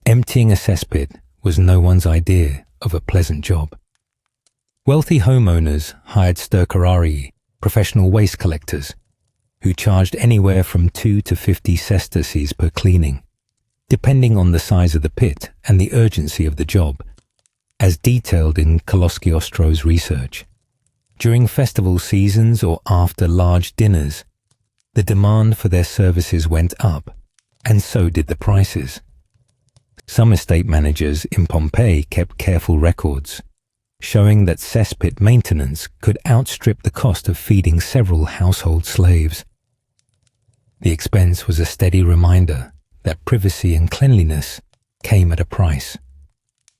Emptying a cesspit was no one's idea of a pleasant job. Wealthy homeowners hired stercorarii, professional waste collectors, who charged anywhere from 2 to 50 sesterces per cleaning, depending on the size of the pit and the urgency of the job, as detailed in Cagliostro's research. During festival seasons or after large dinners, the demand for their services went up, and so did the prices. Some estate managers in Pompeii kept careful records, showing that cesspit maintenance could outstrip the cost of feeding several household slaves. The expense was a steady reminder that privacy and cleanliness came at a price.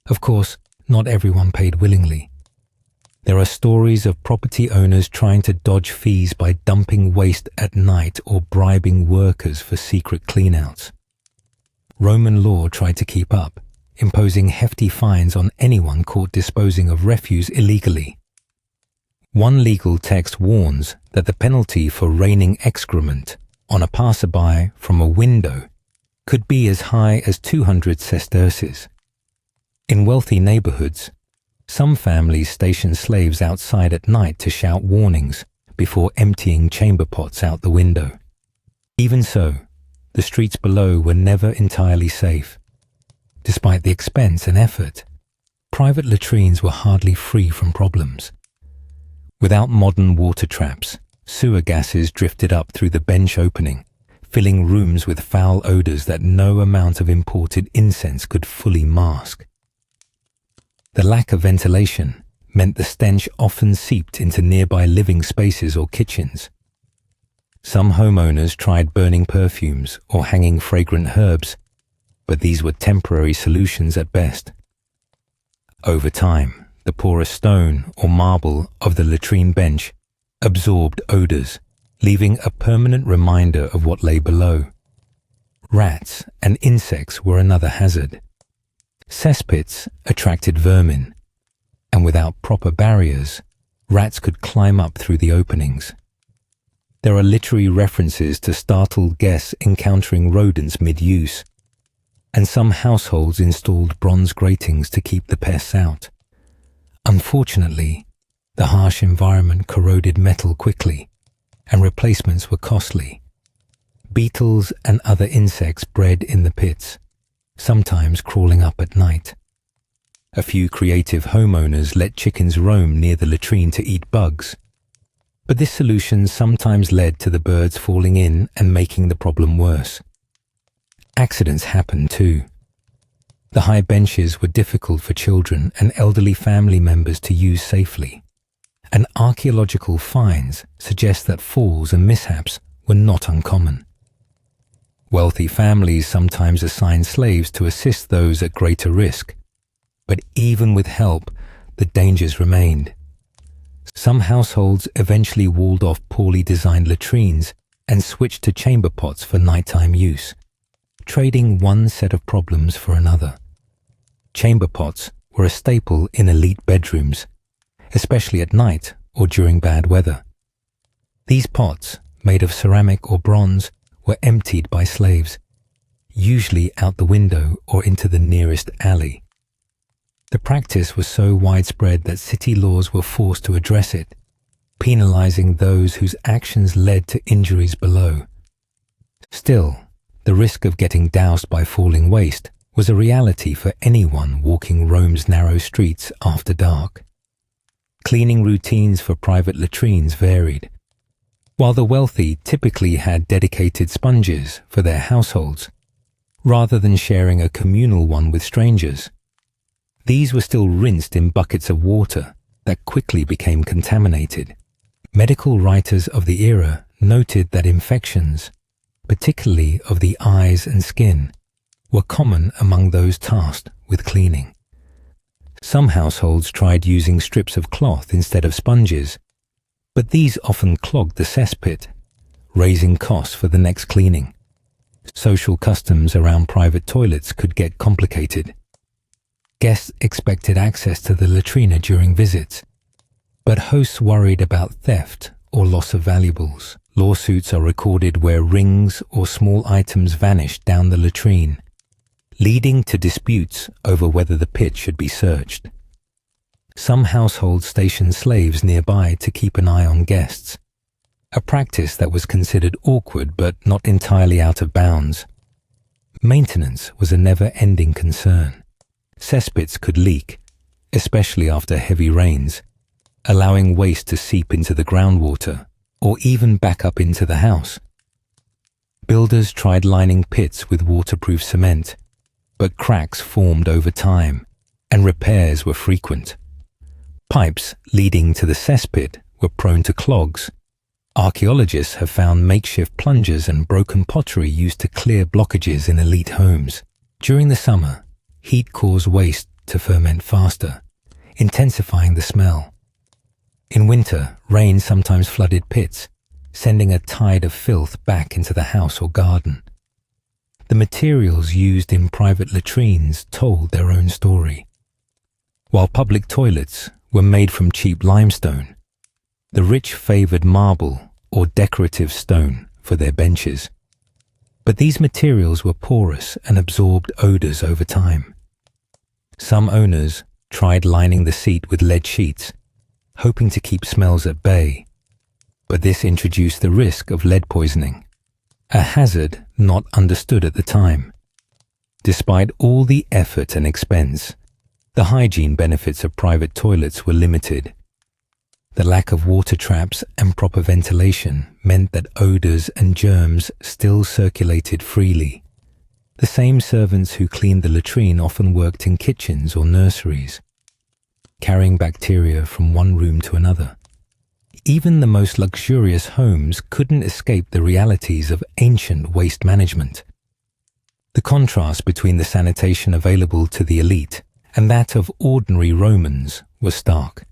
Of course, not everyone paid willingly. There are stories of property owners trying to dodge fees by dumping waste at night or bribing workers for secret cleanouts. Roman law tried to keep up, imposing hefty fines on anyone caught disposing of refuse illegally. One legal text warns that the penalty for raining excrement on a passerby from a window could be as high as 200 sesterces. In wealthy neighborhoods, some families station slaves outside at night to shout warnings before emptying chamber pots out the window. Even so, the streets below were never entirely safe. Despite the expense and effort, private latrines were hardly free from problems. Without modern water traps, sewer gases drifted up through the bench opening, filling rooms with foul odors that no amount of imported incense could fully mask. The lack of ventilation meant the stench often seeped into nearby living spaces or kitchens. Some homeowners tried burning perfumes or hanging fragrant herbs, but these were temporary solutions at best. Over time, the porous stone or marble of the latrine bench absorbed odors, leaving a permanent reminder of what lay below. Rats and insects were another hazard. Cesspits attracted vermin, and without proper barriers, rats could climb up through the openings. There are literary references to startled guests encountering rodents mid-use, and some households installed bronze gratings to keep the pests out. Unfortunately, the harsh environment corroded metal quickly, and replacements were costly. Beetles and other insects bred in the pits, sometimes crawling up at night. A few creative homeowners let chickens roam near the latrine to eat bugs, but this solution sometimes led to the birds falling in and making the problem worse. Accidents happened too. The high benches were difficult for children and elderly family members to use safely, and archaeological finds suggest that falls and mishaps were not uncommon. Wealthy families sometimes assigned slaves to assist those at greater risk, but even with help, the dangers remained. Some households eventually walled off poorly designed latrines and switched to chamber pots for nighttime use, trading one set of problems for another. Chamber pots were a staple in elite bedrooms, especially at night or during bad weather. These pots, made of ceramic or bronze, were emptied by slaves, usually out the window or into the nearest alley. The practice was so widespread that city laws were forced to address it, penalizing those whose actions led to injuries below. Still, the risk of getting doused by falling waste was a reality for anyone walking Rome's narrow streets after dark. Cleaning routines for private latrines varied. While the wealthy typically had dedicated sponges for their households, rather than sharing a communal one with strangers, these were still rinsed in buckets of water that quickly became contaminated. Medical writers of the era noted that infections, particularly of the eyes and skin, were common among those tasked with cleaning. Some households tried using strips of cloth instead of sponges, but these often clogged the cesspit, raising costs for the next cleaning. Social customs around private toilets could get complicated. Guests expected access to the latrina during visits, but hosts worried about theft or loss of valuables. Lawsuits are recorded where rings or small items vanished down the latrine, leading to disputes over whether the pit should be searched. Some households stationed slaves nearby to keep an eye on guests, a practice that was considered awkward but not entirely out of bounds. Maintenance was a never-ending concern. Cesspits could leak, especially after heavy rains, allowing waste to seep into the groundwater or even back up into the house. Builders tried lining pits with waterproof cement, but cracks formed over time and repairs were frequent. Pipes leading to the cesspit were prone to clogs. Archaeologists have found makeshift plungers and broken pottery used to clear blockages in elite homes. During the summer, heat caused waste to ferment faster, intensifying the smell. In winter, rain sometimes flooded pits, sending a tide of filth back into the house or garden. The materials used in private latrines told their own story. While public toilets were made from cheap limestone, the rich favoured marble or decorative stone for their benches. But these materials were porous and absorbed odours over time. Some owners tried lining the seat with lead sheets, hoping to keep smells at bay, but this introduced the risk of lead poisoning, a hazard not understood at the time. Despite all the effort and expense, the hygiene benefits of private toilets were limited. The lack of water traps and proper ventilation meant that odours and germs still circulated freely. The same servants who cleaned the latrine often worked in kitchens or nurseries, carrying bacteria from one room to another. Even the most luxurious homes couldn't escape the realities of ancient waste management. The contrast between the sanitation available to the elite and that of ordinary Romans was stark.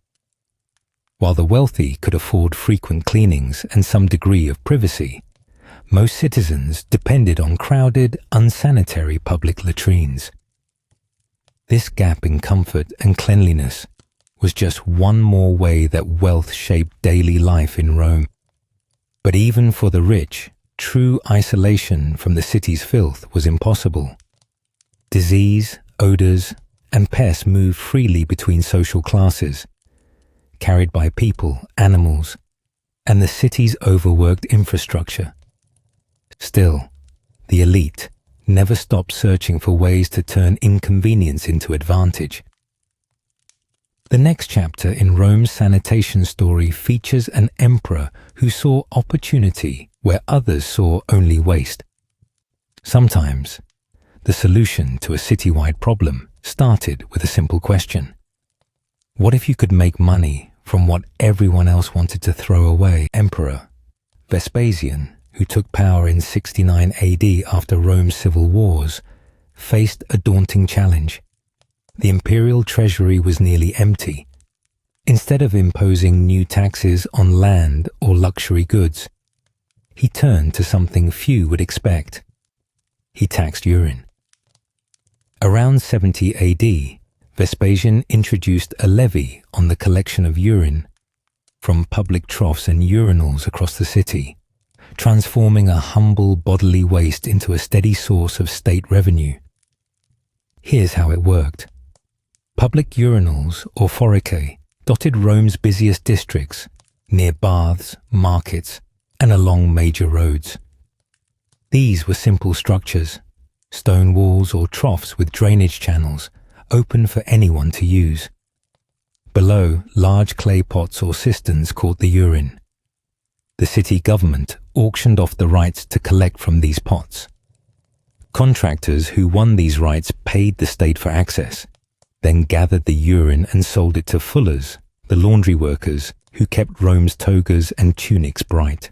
While the wealthy could afford frequent cleanings and some degree of privacy, most citizens depended on crowded, unsanitary public latrines. This gap in comfort and cleanliness was just one more way that wealth shaped daily life in Rome. But even for the rich, true isolation from the city's filth was impossible. Disease, odours, and pests moved freely between social classes, carried by people, animals, and the city's overworked infrastructure. Still, the elite never stopped searching for ways to turn inconvenience into advantage. The next chapter in Rome's sanitation story features an emperor who saw opportunity where others saw only waste. Sometimes, the solution to a citywide problem started with a simple question. What if you could make money from what everyone else wanted to throw away? Emperor Vespasian, who took power in 69 AD after Rome's civil wars, faced a daunting challenge. The imperial treasury was nearly empty. Instead of imposing new taxes on land or luxury goods, he turned to something few would expect. He taxed urine. Around 70 AD, Vespasian introduced a levy on the collection of urine from public troughs and urinals across the city, transforming a humble bodily waste into a steady source of state revenue. Here's how it worked. Public urinals, or foricae, dotted Rome's busiest districts, near baths, markets, and along major roads. These were simple structures, stone walls or troughs with drainage channels, open for anyone to use. Below, large clay pots or cisterns caught the urine. The city government auctioned off the rights to collect from these pots. Contractors who won these rights paid the state for access, then gathered the urine and sold it to fullers, the laundry workers who kept Rome's togas and tunics bright.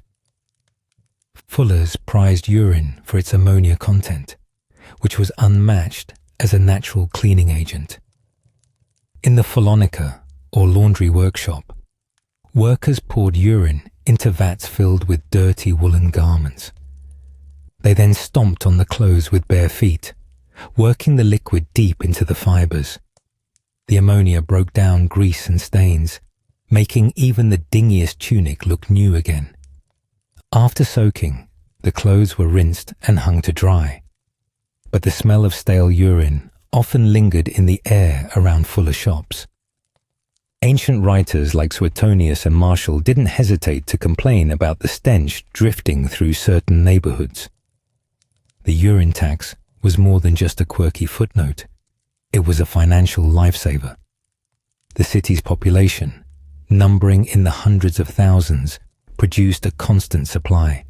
Fullers prized urine for its ammonia content, which was unmatched as a natural cleaning agent. In the Polonica, or laundry workshop, workers poured urine into vats filled with dirty woolen garments. They then stomped on the clothes with bare feet, working the liquid deep into the fibers. The ammonia broke down grease and stains, making even the dingiest tunic look new again. After soaking, the clothes were rinsed and hung to dry, but the smell of stale urine often lingered in the air around Fuller shops. Ancient writers like Suetonius and Martial didn't hesitate to complain about the stench drifting through certain neighborhoods. The urine tax was more than just a quirky footnote. It was a financial lifesaver. The city's population, numbering in the hundreds of thousands, produced a constant supply.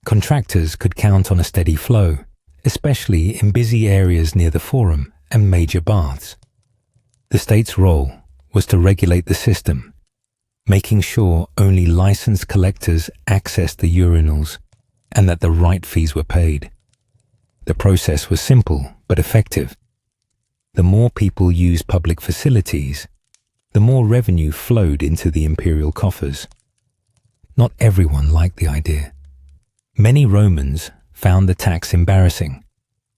Contractors could count on a steady flow, especially in busy areas near the Forum and major baths. The state's role was to regulate the system, making sure only licensed collectors accessed the urinals and that the right fees were paid. The process was simple but effective. The more people used public facilities, the more revenue flowed into the imperial coffers. Not everyone liked the idea. Many Romans found the tax embarrassing,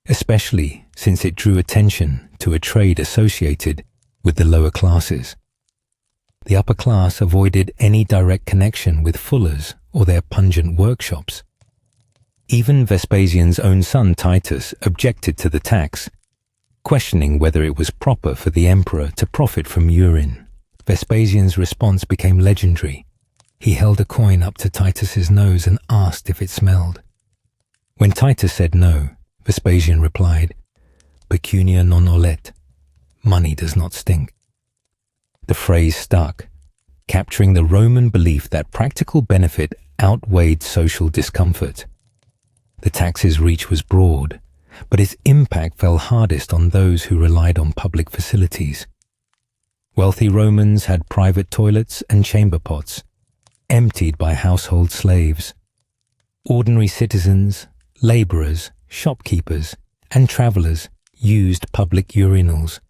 especially since it drew attention to a trade associated with the lower classes. The upper class avoided any direct connection with fullers or their pungent workshops. Even Vespasian's own son Titus objected to the tax, questioning whether it was proper for the emperor to profit from urine. Vespasian's response became legendary. He held a coin up to Titus's nose and asked if it smelled. When Titus said no, Vespasian replied, "Pecunia non olet," money does not stink. The phrase stuck, capturing the Roman belief that practical benefit outweighed social discomfort. The tax's reach was broad, but its impact fell hardest on those who relied on public facilities. Wealthy Romans had private toilets and chamber pots, emptied by household slaves. Ordinary citizens, laborers, shopkeepers, and travelers used public urinals,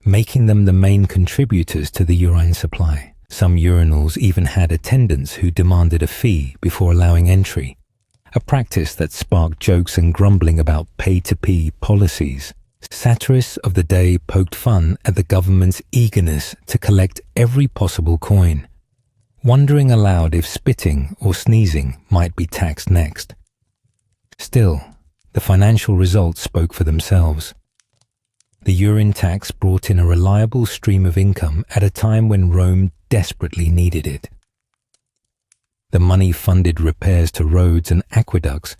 making them the main contributors to the urine supply. Some urinals even had attendants who demanded a fee before allowing entry, a practice that sparked jokes and grumbling about pay-to-pee policies. Satirists of the day poked fun at the government's eagerness to collect every possible coin, wondering aloud if spitting or sneezing might be taxed next. Still, the financial results spoke for themselves. The urine tax brought in a reliable stream of income at a time when Rome desperately needed it. The money funded repairs to roads and aqueducts,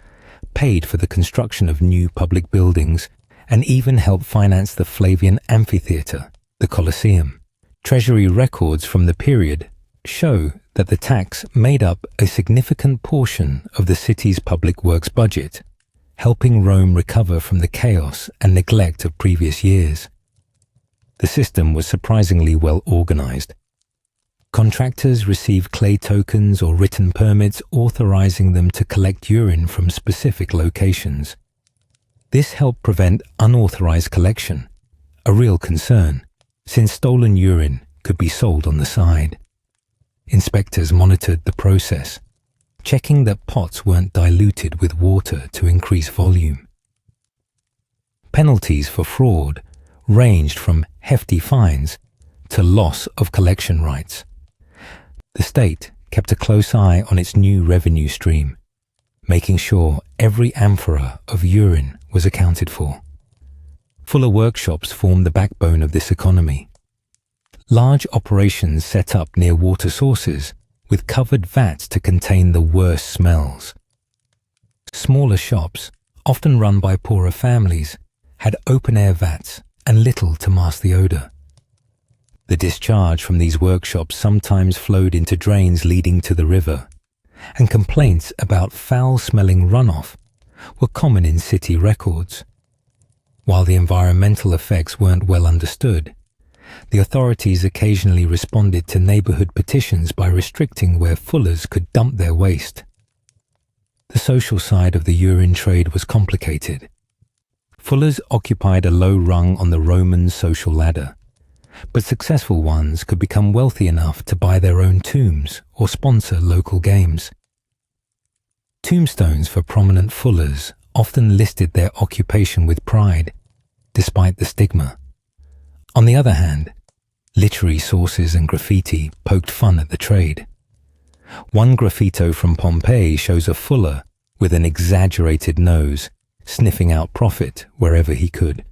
paid for the construction of new public buildings, and even helped finance the Flavian amphitheatre, the Colosseum. Treasury records from the period show that the tax made up a significant portion of the city's public works budget, helping Rome recover from the chaos and neglect of previous years. The system was surprisingly well organized. Contractors received clay tokens or written permits authorizing them to collect urine from specific locations. This helped prevent unauthorized collection, a real concern, since stolen urine could be sold on the side. Inspectors monitored the process, checking that pots weren't diluted with water to increase volume. Penalties for fraud ranged from hefty fines to loss of collection rights. The state kept a close eye on its new revenue stream, making sure every amphora of urine was accounted for. Fuller workshops formed the backbone of this economy. Large operations set up near water sources with covered vats to contain the worst smells. Smaller shops, often run by poorer families, had open-air vats and little to mask the odor. The discharge from these workshops sometimes flowed into drains leading to the river, and complaints about foul-smelling runoff were common in city records. While the environmental effects weren't well understood, the authorities occasionally responded to neighborhood petitions by restricting where fullers could dump their waste. The social side of the urine trade was complicated. Fullers occupied a low rung on the Roman social ladder, but successful ones could become wealthy enough to buy their own tombs or sponsor local games. Tombstones for prominent fullers often listed their occupation with pride, despite the stigma. On the other hand, literary sources and graffiti poked fun at the trade. One graffito from Pompeii shows a fuller with an exaggerated nose, sniffing out profit wherever he could.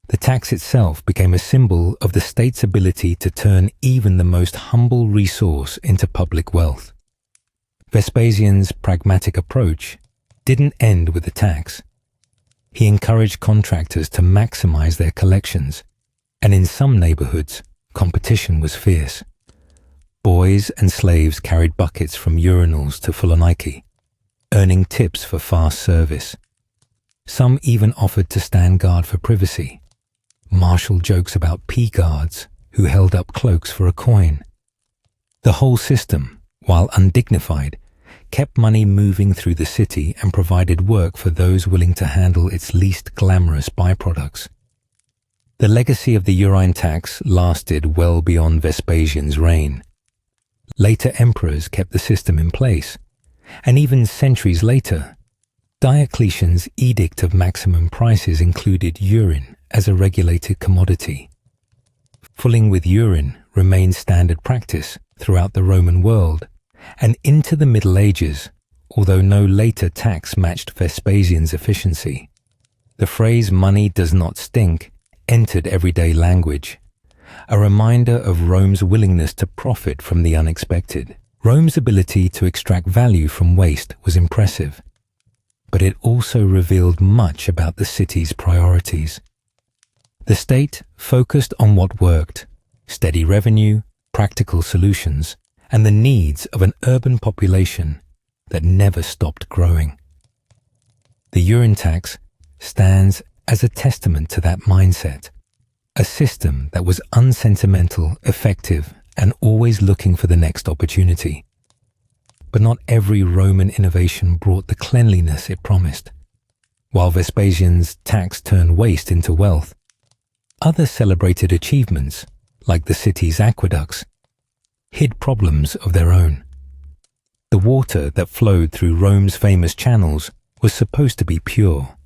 The tax itself became a symbol of the state's ability to turn even the most humble resource into public wealth. Vespasian's pragmatic approach didn't end with the tax. He encouraged contractors to maximize their collections, and in some neighborhoods, competition was fierce. Boys and slaves carried buckets from urinals to Thessaloniki, earning tips for fast service. Some even offered to stand guard for privacy. Martial jokes about pea guards who held up cloaks for a coin. The whole system, while undignified, kept money moving through the city and provided work for those willing to handle its least glamorous byproducts. The legacy of the urine tax lasted well beyond Vespasian's reign. Later emperors kept the system in place, and even centuries later, Diocletian's edict of maximum prices included urine as a regulated commodity. Fulling with urine remained standard practice throughout the Roman world, and into the Middle Ages, although no later tax matched Vespasian's efficiency. The phrase "money does not stink" entered everyday language, a reminder of Rome's willingness to profit from the unexpected. Rome's ability to extract value from waste was impressive, but it also revealed much about the city's priorities. The state focused on what worked: steady revenue, practical solutions, and the needs of an urban population that never stopped growing. The urine tax stands as a testament to that mindset, a system that was unsentimental, effective, and always looking for the next opportunity. But not every Roman innovation brought the cleanliness it promised. While Vespasian's tax turned waste into wealth, other celebrated achievements, like the city's aqueducts, hid problems of their own. The water that flowed through Rome's famous channels was supposed to be pure,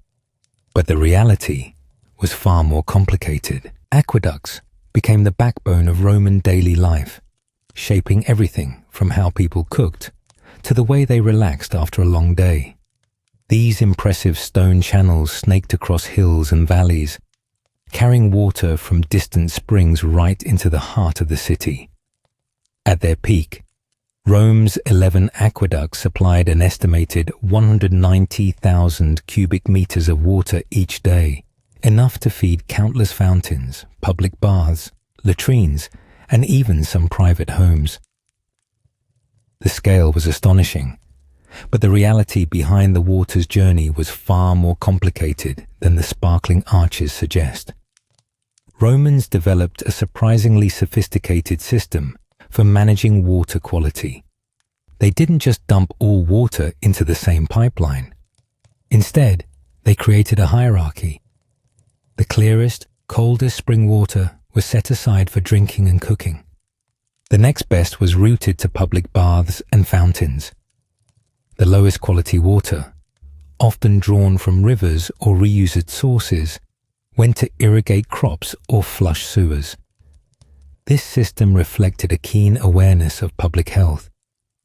but the reality was far more complicated. Aqueducts became the backbone of Roman daily life, shaping everything from how people cooked to the way they relaxed after a long day. These impressive stone channels snaked across hills and valleys, carrying water from distant springs right into the heart of the city. At their peak, Rome's 11 aqueducts supplied an estimated 190,000 cubic meters of water each day, enough to feed countless fountains, public baths, latrines, and even some private homes. The scale was astonishing, but the reality behind the water's journey was far more complicated than the sparkling arches suggest. Romans developed a surprisingly sophisticated system for managing water quality. They didn't just dump all water into the same pipeline. Instead, they created a hierarchy. The clearest, coldest spring water was set aside for drinking and cooking. The next best was routed to public baths and fountains. The lowest quality water, often drawn from rivers or reused sources, went to irrigate crops or flush sewers. This system reflected a keen awareness of public health,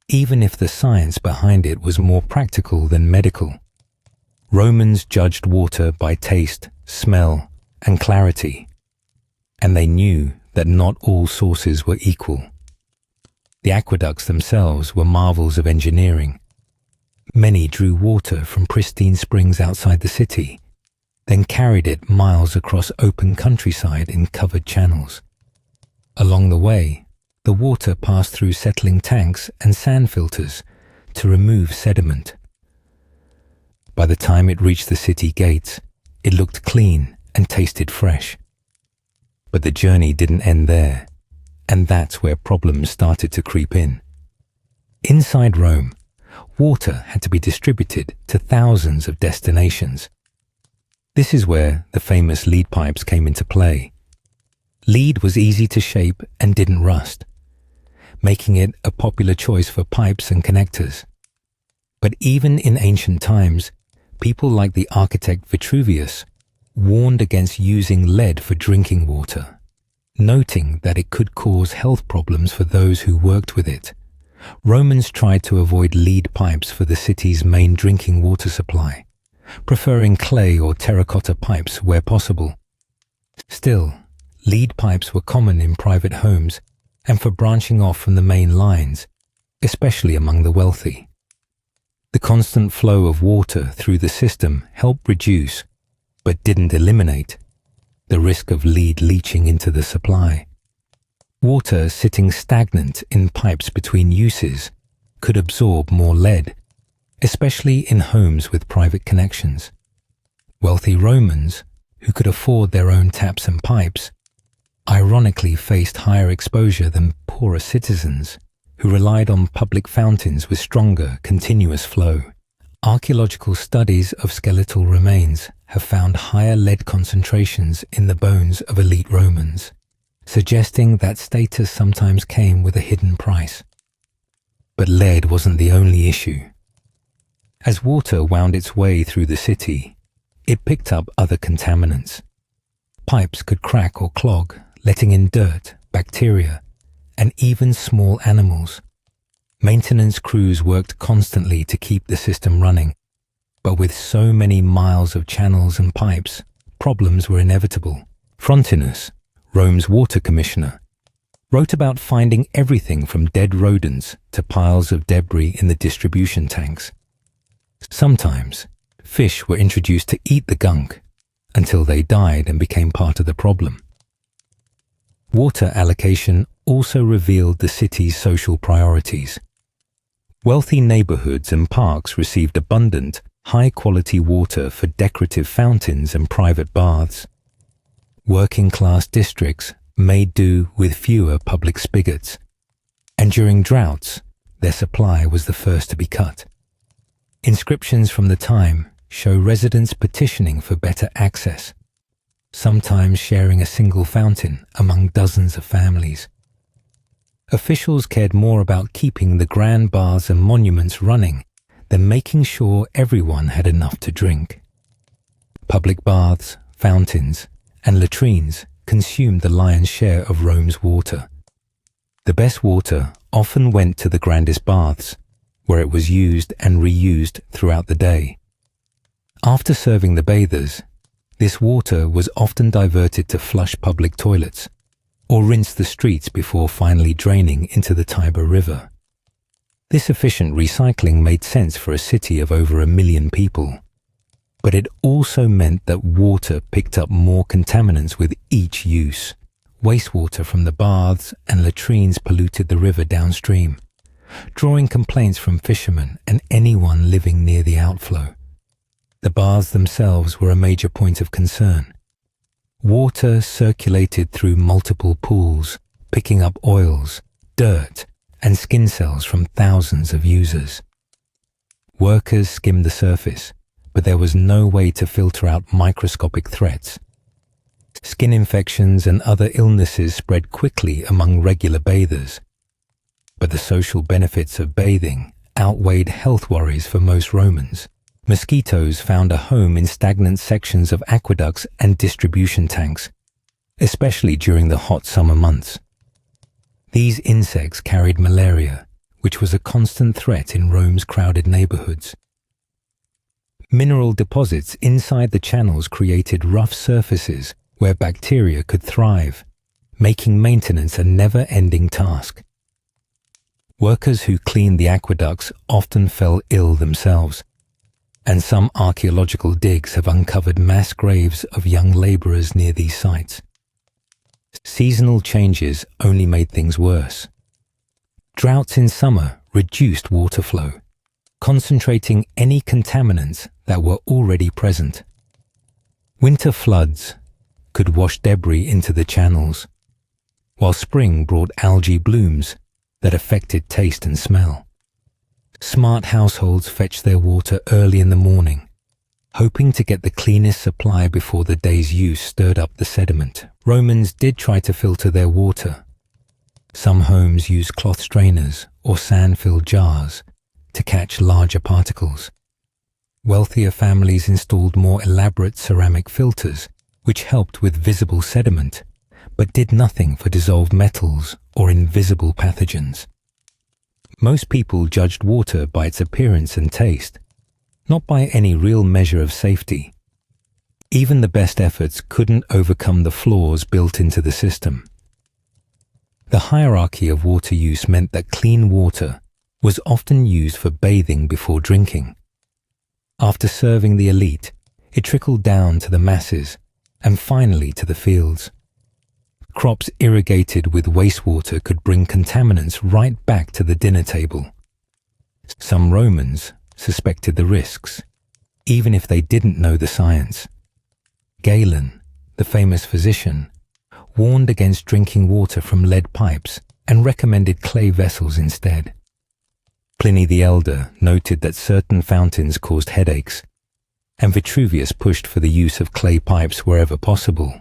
even if the science behind it was more practical than medical. Romans judged water by taste, smell, and clarity, and they knew that not all sources were equal. The aqueducts themselves were marvels of engineering. Many drew water from pristine springs outside the city, then carried it miles across open countryside in covered channels. Along the way, the water passed through settling tanks and sand filters to remove sediment. By the time it reached the city gates, it looked clean and tasted fresh. But the journey didn't end there, and that's where problems started to creep in. Inside Rome, water had to be distributed to thousands of destinations. This is where the famous lead pipes came into play. Lead was easy to shape and didn't rust, making it a popular choice for pipes and connectors. But even in ancient times, people like the architect Vitruvius warned against using lead for drinking water, noting that it could cause health problems for those who worked with it. Romans tried to avoid lead pipes for the city's main drinking water supply, preferring clay or terracotta pipes where possible. Still, lead pipes were common in private homes and for branching off from the main lines, especially among the wealthy. The constant flow of water through the system helped reduce, but didn't eliminate, the risk of lead leaching into the supply. Water sitting stagnant in pipes between uses could absorb more lead, especially in homes with private connections. Wealthy Romans, who could afford their own taps and pipes, ironically faced higher exposure than poorer citizens who relied on public fountains with stronger, continuous flow. Archaeological studies of skeletal remains have found higher lead concentrations in the bones of elite Romans, suggesting that status sometimes came with a hidden price. But lead wasn't the only issue. As water wound its way through the city, it picked up other contaminants. Pipes could crack or clog, letting in dirt, bacteria, and even small animals. Maintenance crews worked constantly to keep the system running, but with so many miles of channels and pipes, problems were inevitable. Frontinus, Rome's water commissioner, wrote about finding everything from dead rodents to piles of debris in the distribution tanks. Sometimes, fish were introduced to eat the gunk until they died and became part of the problem. Water allocation also revealed the city's social priorities. Wealthy neighborhoods and parks received abundant, high-quality water for decorative fountains and private baths. Working-class districts made do with fewer public spigots, and during droughts, their supply was the first to be cut. Inscriptions from the time show residents petitioning for better access, sometimes sharing a single fountain among dozens of families. Officials cared more about keeping the grand baths and monuments running than making sure everyone had enough to drink. Public baths, fountains, and latrines consumed the lion's share of Rome's water. The best water often went to the grandest baths, where it was used and reused throughout the day. After serving the bathers, this water was often diverted to flush public toilets or rinse the streets before finally draining into the Tiber River. This efficient recycling made sense for a city of over 1 million people, but it also meant that water picked up more contaminants with each use. Wastewater from the baths and latrines polluted the river downstream, drawing complaints from fishermen and anyone living near the outflow. The baths themselves were a major point of concern. Water circulated through multiple pools, picking up oils, dirt, and skin cells from thousands of users. Workers skimmed the surface, but there was no way to filter out microscopic threats. Skin infections and other illnesses spread quickly among regular bathers, but the social benefits of bathing outweighed health worries for most Romans. Mosquitoes found a home in stagnant sections of aqueducts and distribution tanks, especially during the hot summer months. These insects carried malaria, which was a constant threat in Rome's crowded neighborhoods. Mineral deposits inside the channels created rough surfaces where bacteria could thrive, making maintenance a never-ending task. Workers who cleaned the aqueducts often fell ill themselves, and some archaeological digs have uncovered mass graves of young laborers near these sites. Seasonal changes only made things worse. Droughts in summer reduced water flow, concentrating any contaminants that were already present. Winter floods could wash debris into the channels, while spring brought algae blooms that affected taste and smell. Smart households fetched their water early in the morning, Hoping to get the cleanest supply before the day's use stirred up the sediment, Romans did try to filter their water. Some homes used cloth strainers or sand-filled jars to catch larger particles. Wealthier families installed more elaborate ceramic filters, which helped with visible sediment, but did nothing for dissolved metals or invisible pathogens. Most people judged water by its appearance and taste, not by any real measure of safety. Even the best efforts couldn't overcome the flaws built into the system. The hierarchy of water use meant that clean water was often used for bathing before drinking. After serving the elite, it trickled down to the masses and finally to the fields. Crops irrigated with wastewater could bring contaminants right back to the dinner table. Some Romans suspected the risks, even if they didn't know the science. Galen, the famous physician, warned against drinking water from lead pipes and recommended clay vessels instead. Pliny the Elder noted that certain fountains caused headaches, and Vitruvius pushed for the use of clay pipes wherever possible.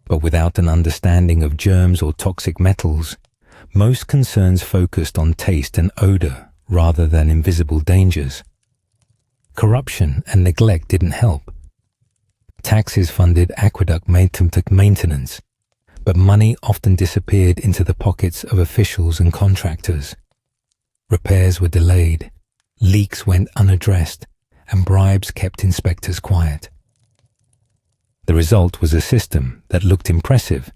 But without an understanding of germs or toxic metals, most concerns focused on taste and odor rather than invisible dangers. Corruption and neglect didn't help. Taxes funded aqueduct maintenance, but money often disappeared into the pockets of officials and contractors. Repairs were delayed, leaks went unaddressed, and bribes kept inspectors quiet. The result was a system that looked impressive,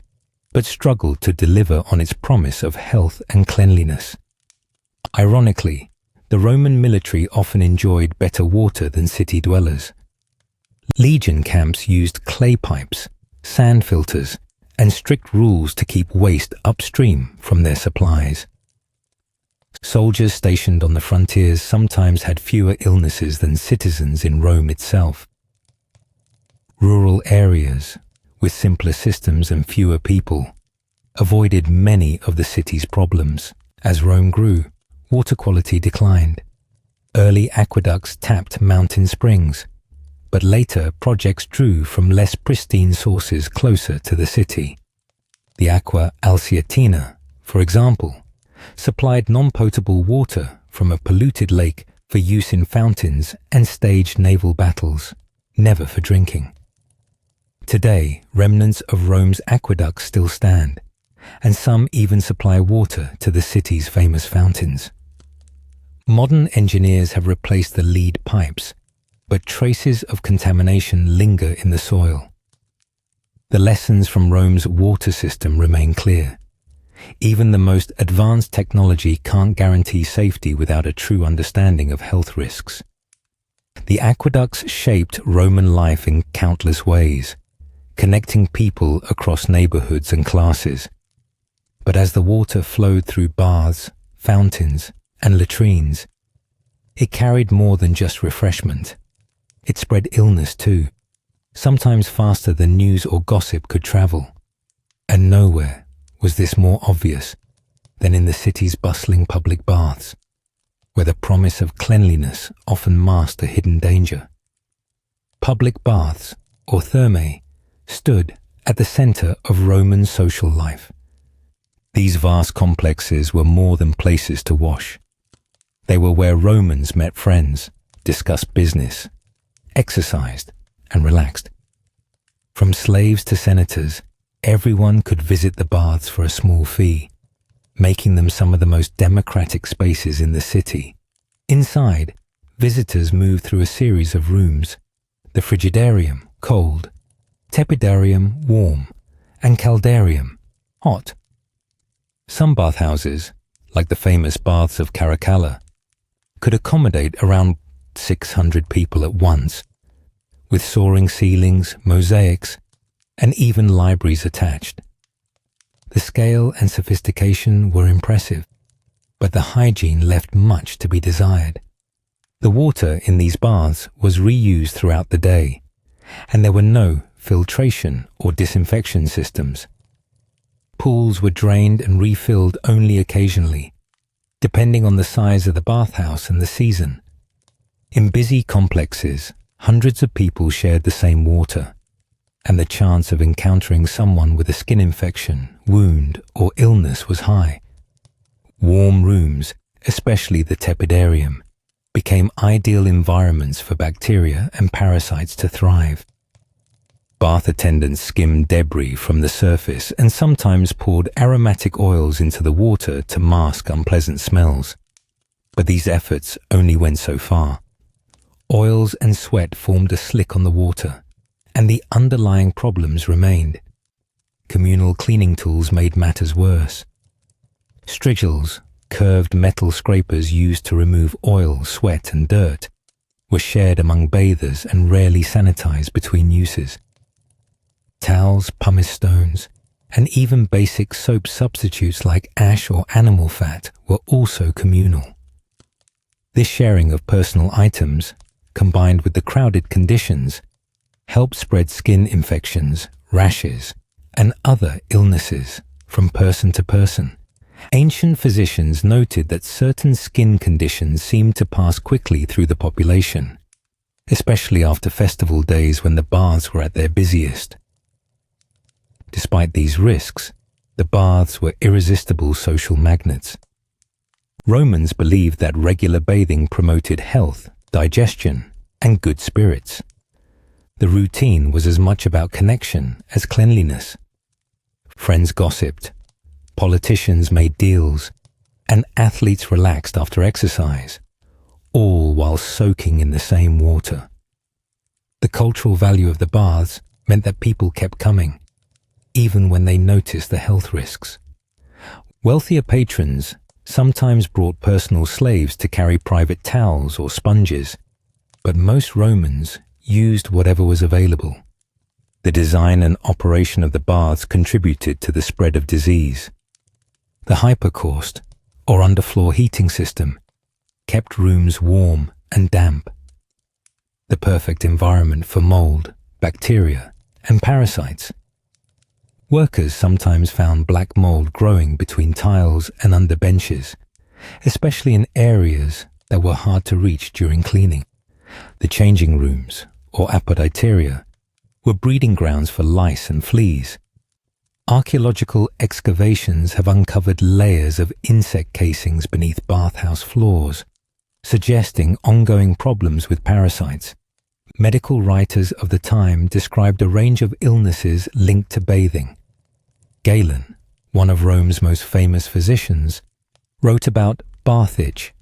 but struggled to deliver on its promise of health and cleanliness. Ironically, the Roman military often enjoyed better water than city dwellers. Legion camps used clay pipes, sand filters, and strict rules to keep waste upstream from their supplies. Soldiers stationed on the frontiers sometimes had fewer illnesses than citizens in Rome itself. Rural areas, with simpler systems and fewer people, avoided many of the city's problems. As Rome grew, water quality declined. Early aqueducts tapped mountain springs, but later projects drew from less pristine sources closer to the city. The Aqua Alsietina, for example, supplied non-potable water from a polluted lake for use in fountains and staged naval battles, never for drinking. Today, remnants of Rome's aqueducts still stand, and some even supply water to the city's famous fountains. Modern engineers have replaced the lead pipes, but traces of contamination linger in the soil. The lessons from Rome's water system remain clear. Even the most advanced technology can't guarantee safety without a true understanding of health risks. The aqueducts shaped Roman life in countless ways, connecting people across neighborhoods and classes. But as the water flowed through baths, fountains, and latrines, it carried more than just refreshment. It spread illness too, sometimes faster than news or gossip could travel. And nowhere was this more obvious than in the city's bustling public baths, where the promise of cleanliness often masked a hidden danger. Public baths, or thermae, stood at the center of Roman social life. These vast complexes were more than places to wash. They were where Romans met friends, discussed business, exercised, and relaxed. From slaves to senators, everyone could visit the baths for a small fee, making them some of the most democratic spaces in the city. Inside, visitors moved through a series of rooms: the frigidarium, cold; tepidarium, warm; and caldarium, hot. Some bathhouses, like the famous baths of Caracalla, could accommodate around 600 people at once, with soaring ceilings, mosaics, and even libraries attached. The scale and sophistication were impressive, but the hygiene left much to be desired. The water in these baths was reused throughout the day, and there were no filtration or disinfection systems. Pools were drained and refilled only occasionally, depending on the size of the bathhouse and the season. In busy complexes, hundreds of people shared the same water, and the chance of encountering someone with a skin infection, wound, or illness was high. Warm rooms, especially the tepidarium, became ideal environments for bacteria and parasites to thrive. Bath attendants skimmed debris from the surface and sometimes poured aromatic oils into the water to mask unpleasant smells. But these efforts only went so far. Oils and sweat formed a slick on the water, and the underlying problems remained. Communal cleaning tools made matters worse. Strigils, curved metal scrapers used to remove oil, sweat, and dirt, were shared among bathers and rarely sanitized between uses. Towels, pumice stones, and even basic soap substitutes like ash or animal fat were also communal. This sharing of personal items, combined with the crowded conditions, helped spread skin infections, rashes, and other illnesses from person to person. Ancient physicians noted that certain skin conditions seemed to pass quickly through the population, especially after festival days when the baths were at their busiest. Despite these risks, the baths were irresistible social magnets. Romans believed that regular bathing promoted health, digestion, and good spirits. The routine was as much about connection as cleanliness. Friends gossiped, politicians made deals, and athletes relaxed after exercise, all while soaking in the same water. The cultural value of the baths meant that people kept coming, even when they noticed the health risks. Wealthier patrons sometimes brought personal slaves to carry private towels or sponges, but most Romans used whatever was available. The design and operation of the baths contributed to the spread of disease. The hypercaust, or underfloor heating system, kept rooms warm and damp, the perfect environment for mold, bacteria, and parasites. Workers sometimes found black mold growing between tiles and under benches, especially in areas that were hard to reach during cleaning. The changing rooms, or apoditeria, were breeding grounds for lice and fleas. Archaeological excavations have uncovered layers of insect casings beneath bathhouse floors, suggesting ongoing problems with parasites. Medical writers of the time described a range of illnesses linked to bathing. Galen, one of Rome's most famous physicians, wrote about bath itch,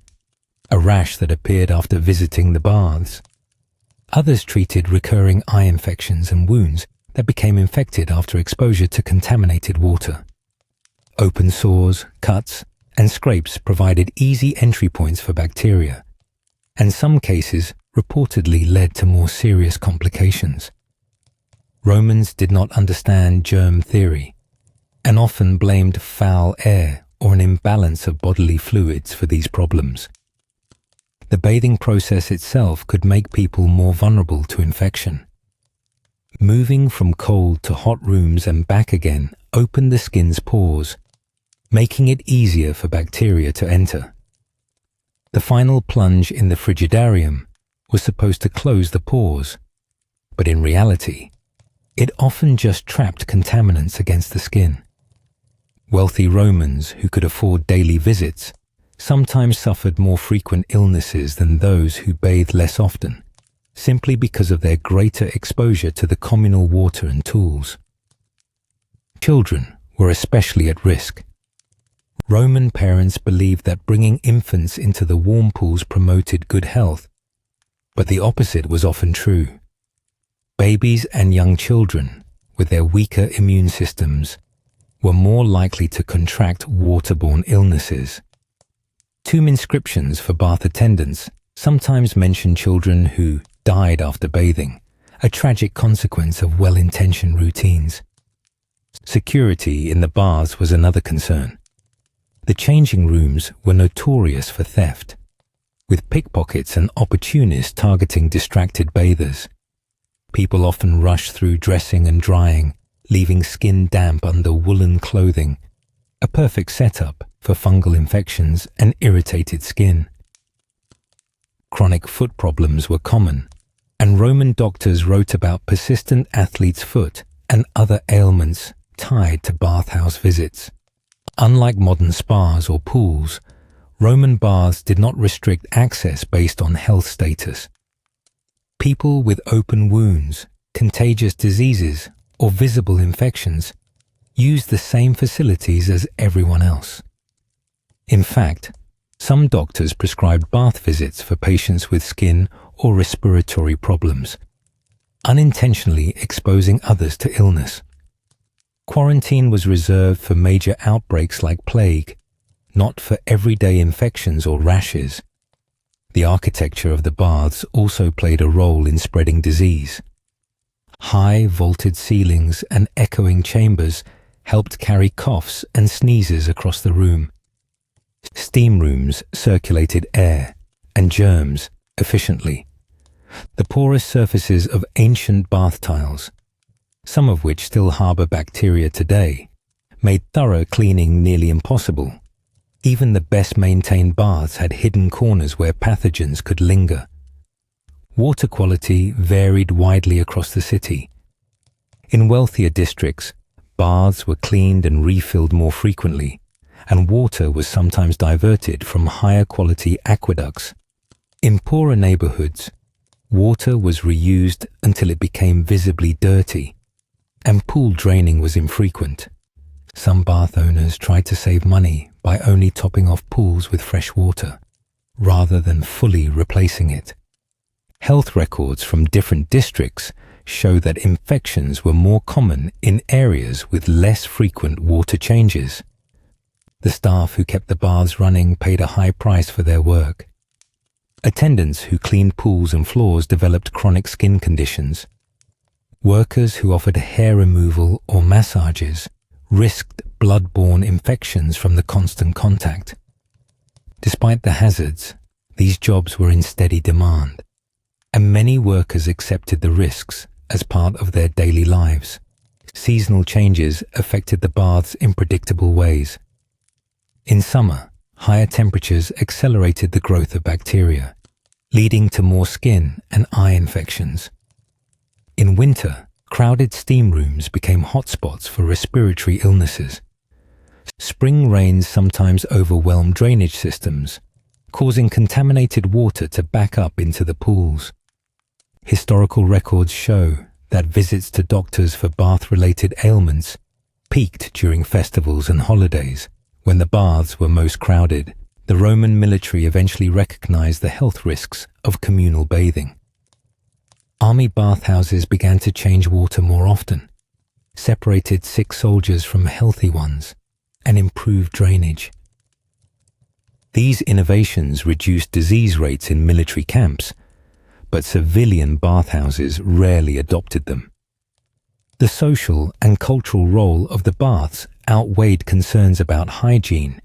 a rash that appeared after visiting the baths. Others treated recurring eye infections and wounds that became infected after exposure to contaminated water. Open sores, cuts, and scrapes provided easy entry points for bacteria, and some cases reportedly led to more serious complications. Romans did not understand germ theory, and often blamed foul air or an imbalance of bodily fluids for these problems. The bathing process itself could make people more vulnerable to infection. Moving from cold to hot rooms and back again opened the skin's pores, making it easier for bacteria to enter. The final plunge in the frigidarium was supposed to close the pores, but in reality, it often just trapped contaminants against the skin. Wealthy Romans who could afford daily visits sometimes suffered more frequent illnesses than those who bathed less often, simply because of their greater exposure to the communal water and tools. Children were especially at risk. Roman parents believed that bringing infants into the warm pools promoted good health, but the opposite was often true. Babies and young children, with their weaker immune systems, were more likely to contract waterborne illnesses. Tomb inscriptions for bath attendants sometimes mention children who died after bathing, a tragic consequence of well-intentioned routines. Security in the baths was another concern. The changing rooms were notorious for theft, with pickpockets and opportunists targeting distracted bathers. People often rushed through dressing and drying, leaving skin damp under woolen clothing, a perfect setup for fungal infections and irritated skin. Chronic foot problems were common, and Roman doctors wrote about persistent athlete's foot and other ailments tied to bathhouse visits. Unlike modern spas or pools, Roman baths did not restrict access based on health status. People with open wounds, contagious diseases, or visible infections used the same facilities as everyone else. In fact, some doctors prescribed bath visits for patients with skin or respiratory problems, unintentionally exposing others to illness. Quarantine was reserved for major outbreaks like plague, not for everyday infections or rashes. The architecture of the baths also played a role in spreading disease. High vaulted ceilings and echoing chambers helped carry coughs and sneezes across the room. Steam rooms circulated air and germs efficiently. The porous surfaces of ancient bath tiles, some of which still harbor bacteria today, made thorough cleaning nearly impossible. Even the best-maintained baths had hidden corners where pathogens could linger. Water quality varied widely across the city. In wealthier districts, baths were cleaned and refilled more frequently, and water was sometimes diverted from higher-quality aqueducts. In poorer neighborhoods, water was reused until it became visibly dirty, and pool draining was infrequent. Some bath owners tried to save money by only topping off pools with fresh water, rather than fully replacing it. Health records from different districts show that infections were more common in areas with less frequent water changes. The staff who kept the baths running paid a high price for their work. Attendants who cleaned pools and floors developed chronic skin conditions. Workers who offered hair removal or massages risked blood-borne infections from the constant contact. Despite the hazards, these jobs were in steady demand, and many workers accepted the risks as part of their daily lives. Seasonal changes affected the baths in predictable ways. In summer, higher temperatures accelerated the growth of bacteria, leading to more skin and eye infections. In winter, crowded steam rooms became hotspots for respiratory illnesses. Spring rains sometimes overwhelmed drainage systems, causing contaminated water to back up into the pools. Historical records show that visits to doctors for bath-related ailments peaked during festivals and holidays, when the baths were most crowded. The Roman military eventually recognized the health risks of communal bathing. Army bathhouses began to change water more often, separated sick soldiers from healthy ones, and improved drainage. These innovations reduced disease rates in military camps, but civilian bathhouses rarely adopted them. The social and cultural role of the baths outweighed concerns about hygiene,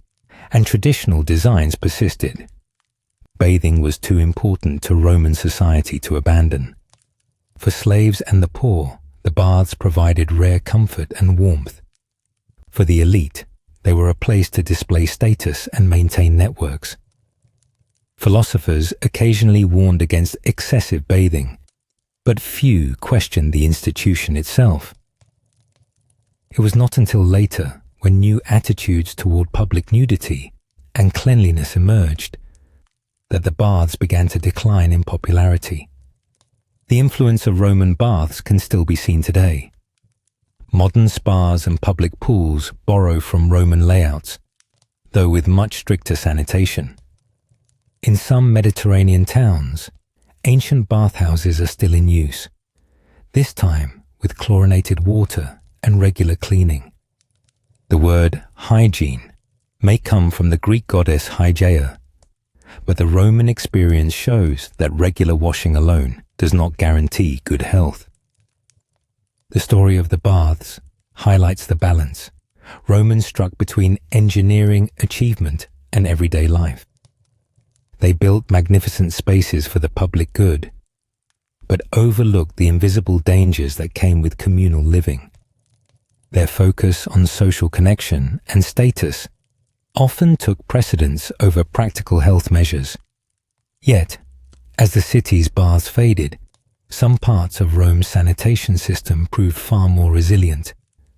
and traditional designs persisted. Bathing was too important to Roman society to abandon. For slaves and the poor, the baths provided rare comfort and warmth. For the elite, they were a place to display status and maintain networks. Philosophers occasionally warned against excessive bathing, but few questioned the institution itself. It was not until later, when new attitudes toward public nudity and cleanliness emerged, that the baths began to decline in popularity. The influence of Roman baths can still be seen today. Modern spas and public pools borrow from Roman layouts, though with much stricter sanitation. In some Mediterranean towns, ancient bathhouses are still in use, this time with chlorinated water and regular cleaning. The word hygiene may come from the Greek goddess Hygeia, but the Roman experience shows that regular washing alone does not guarantee good health. The story of the baths highlights the balance Romans struck between engineering achievement and everyday life. They built magnificent spaces for the public good, but overlooked the invisible dangers that came with communal living. Their focus on social connection and status often took precedence over practical health measures. Yet, as the city's baths faded, some parts of Rome's sanitation system proved far more resilient,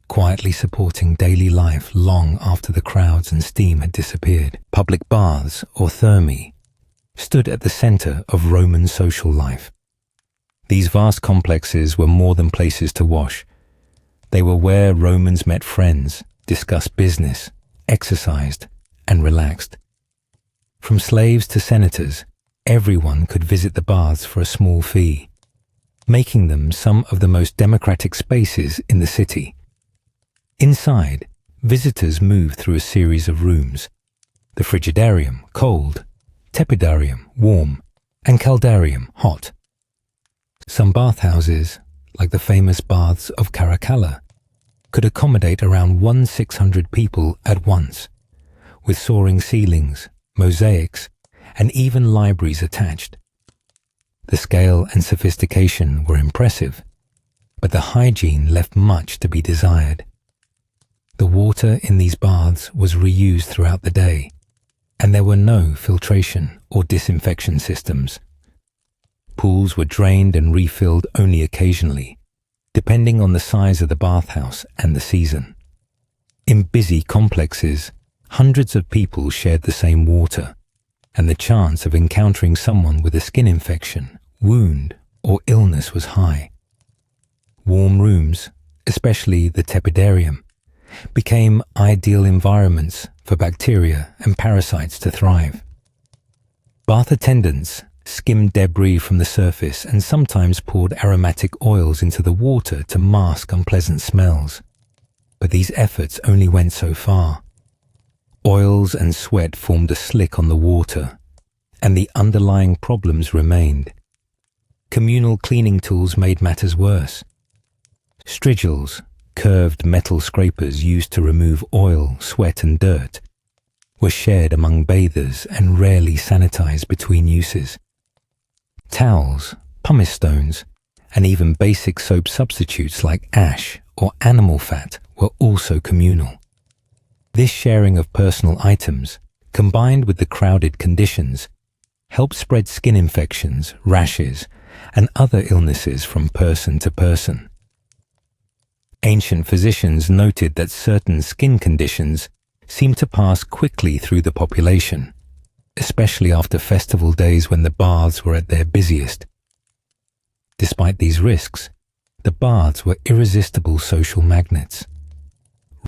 quietly supporting daily life long after the crowds and steam had disappeared. Public baths, or thermae, stood at the center of Roman social life. These vast complexes were more than places to wash. They were where Romans met friends, discussed business, exercised, and relaxed. From slaves to senators, everyone could visit the baths for a small fee, making them some of the most democratic spaces in the city. Inside, visitors moved through a series of rooms: the frigidarium, cold; tepidarium, warm; and caldarium, hot. Some bathhouses, like the famous baths of Caracalla, could accommodate around 1,600 people at once, with soaring ceilings, mosaics, and even libraries attached. The scale and sophistication were impressive, but the hygiene left much to be desired. The water in these baths was reused throughout the day, and there were no filtration or disinfection systems. Pools were drained and refilled only occasionally, depending on the size of the bathhouse and the season. In busy complexes, hundreds of people shared the same water, and the chance of encountering someone with a skin infection, wound, or illness was high. Warm rooms, especially the tepidarium, became ideal environments for bacteria and parasites to thrive. Bath attendants skimmed debris from the surface and sometimes poured aromatic oils into the water to mask unpleasant smells. But these efforts only went so far. Oils and sweat formed a slick on the water, and the underlying problems remained. Communal cleaning tools made matters worse. Strigils, curved metal scrapers used to remove oil, sweat, and dirt, were shared among bathers and rarely sanitized between uses. Towels, pumice stones, and even basic soap substitutes like ash or animal fat were also communal. This sharing of personal items, combined with the crowded conditions, helped spread skin infections, rashes, and other illnesses from person to person. Ancient physicians noted that certain skin conditions seemed to pass quickly through the population, especially after festival days when the baths were at their busiest. Despite these risks, the baths were irresistible social magnets.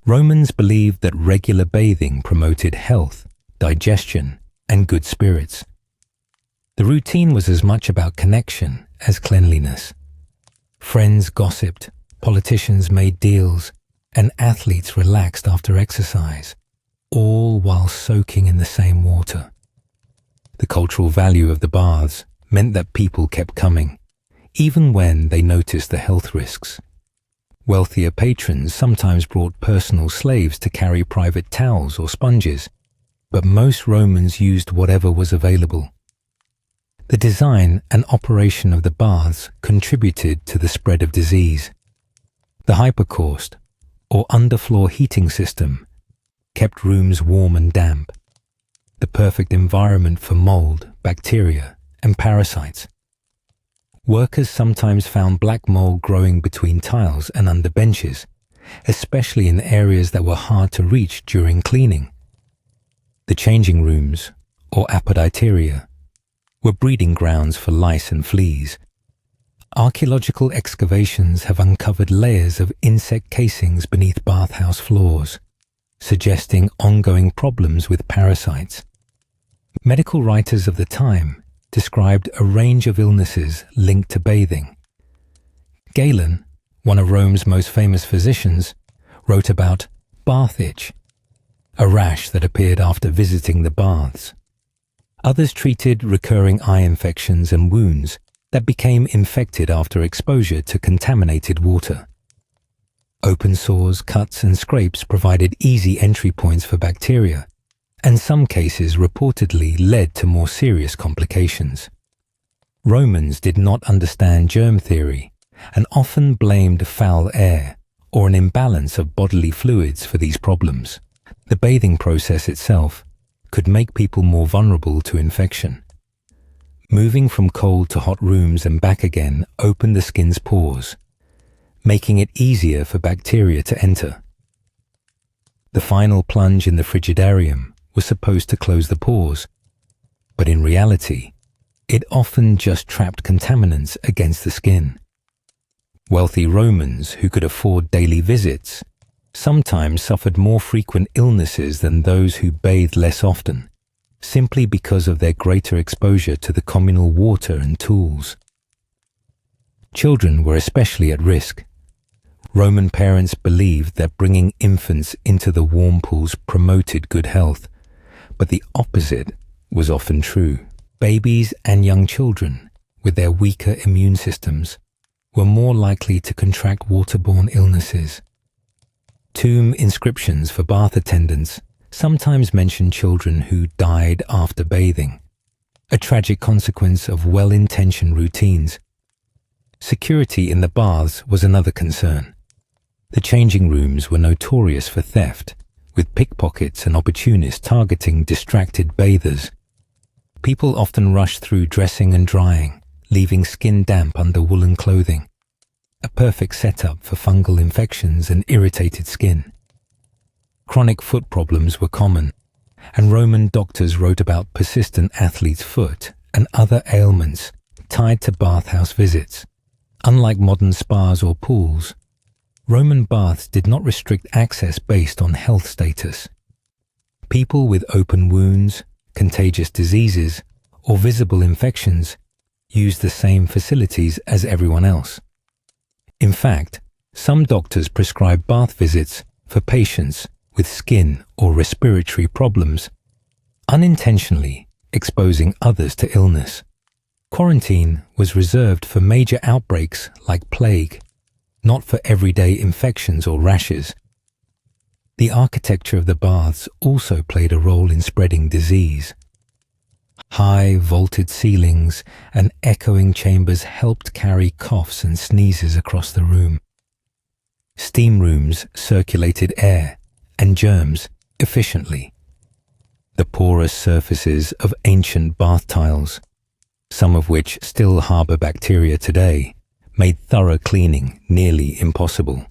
Romans believed that regular bathing promoted health, digestion, and good spirits. The routine was as much about connection as cleanliness. Friends gossiped, politicians made deals, and athletes relaxed after exercise, all while soaking in the same water. The cultural value of the baths meant that people kept coming, even when they noticed the health risks. Wealthier patrons sometimes brought personal slaves to carry private towels or sponges, but most Romans used whatever was available. The design and operation of the baths contributed to the spread of disease. The hypercaust, or underfloor heating system, kept rooms warm and damp, the perfect environment for mold, bacteria, and parasites. Workers sometimes found black mold growing between tiles and under benches, especially in areas that were hard to reach during cleaning. The changing rooms, or apoditeria, were breeding grounds for lice and fleas. Archaeological excavations have uncovered layers of insect casings beneath bathhouse floors, suggesting ongoing problems with parasites. Medical writers of the time described a range of illnesses linked to bathing. Galen, one of Rome's most famous physicians, wrote about bath itch, a rash that appeared after visiting the baths. Others treated recurring eye infections and wounds that became infected after exposure to contaminated water. Open sores, cuts, and scrapes provided easy entry points for bacteria, and some cases reportedly led to more serious complications. Romans did not understand germ theory and often blamed foul air or an imbalance of bodily fluids for these problems. The bathing process itself could make people more vulnerable to infection. Moving from cold to hot rooms and back again opened the skin's pores, making it easier for bacteria to enter. The final plunge in the frigidarium was supposed to close the pores, but in reality, it often just trapped contaminants against the skin. Wealthy Romans who could afford daily visits sometimes suffered more frequent illnesses than those who bathed less often, simply because of their greater exposure to the communal water and tools. Children were especially at risk. Roman parents believed that bringing infants into the warm pools promoted good health, but the opposite was often true. Babies and young children, with their weaker immune systems, were more likely to contract waterborne illnesses. Tomb inscriptions for bath attendants sometimes mention children who died after bathing, a tragic consequence of well-intentioned routines. Security in the baths was another concern. The changing rooms were notorious for theft, with pickpockets and opportunists targeting distracted bathers. People often rushed through dressing and drying, leaving skin damp under woolen clothing, a perfect setup for fungal infections and irritated skin. Chronic foot problems were common, and Roman doctors wrote about persistent athlete's foot and other ailments tied to bathhouse visits. Unlike modern spas or pools, Roman baths did not restrict access based on health status. People with open wounds, contagious diseases, or visible infections used the same facilities as everyone else. In fact, some doctors prescribe bath visits for patients with skin or respiratory problems, unintentionally exposing others to illness. Quarantine was reserved for major outbreaks like plague, not for everyday infections or rashes. The architecture of the baths also played a role in spreading disease. High vaulted ceilings and echoing chambers helped carry coughs and sneezes across the room. Steam rooms circulated air and germs efficiently. The porous surfaces of ancient bath tiles, some of which still harbor bacteria today, made thorough cleaning nearly impossible.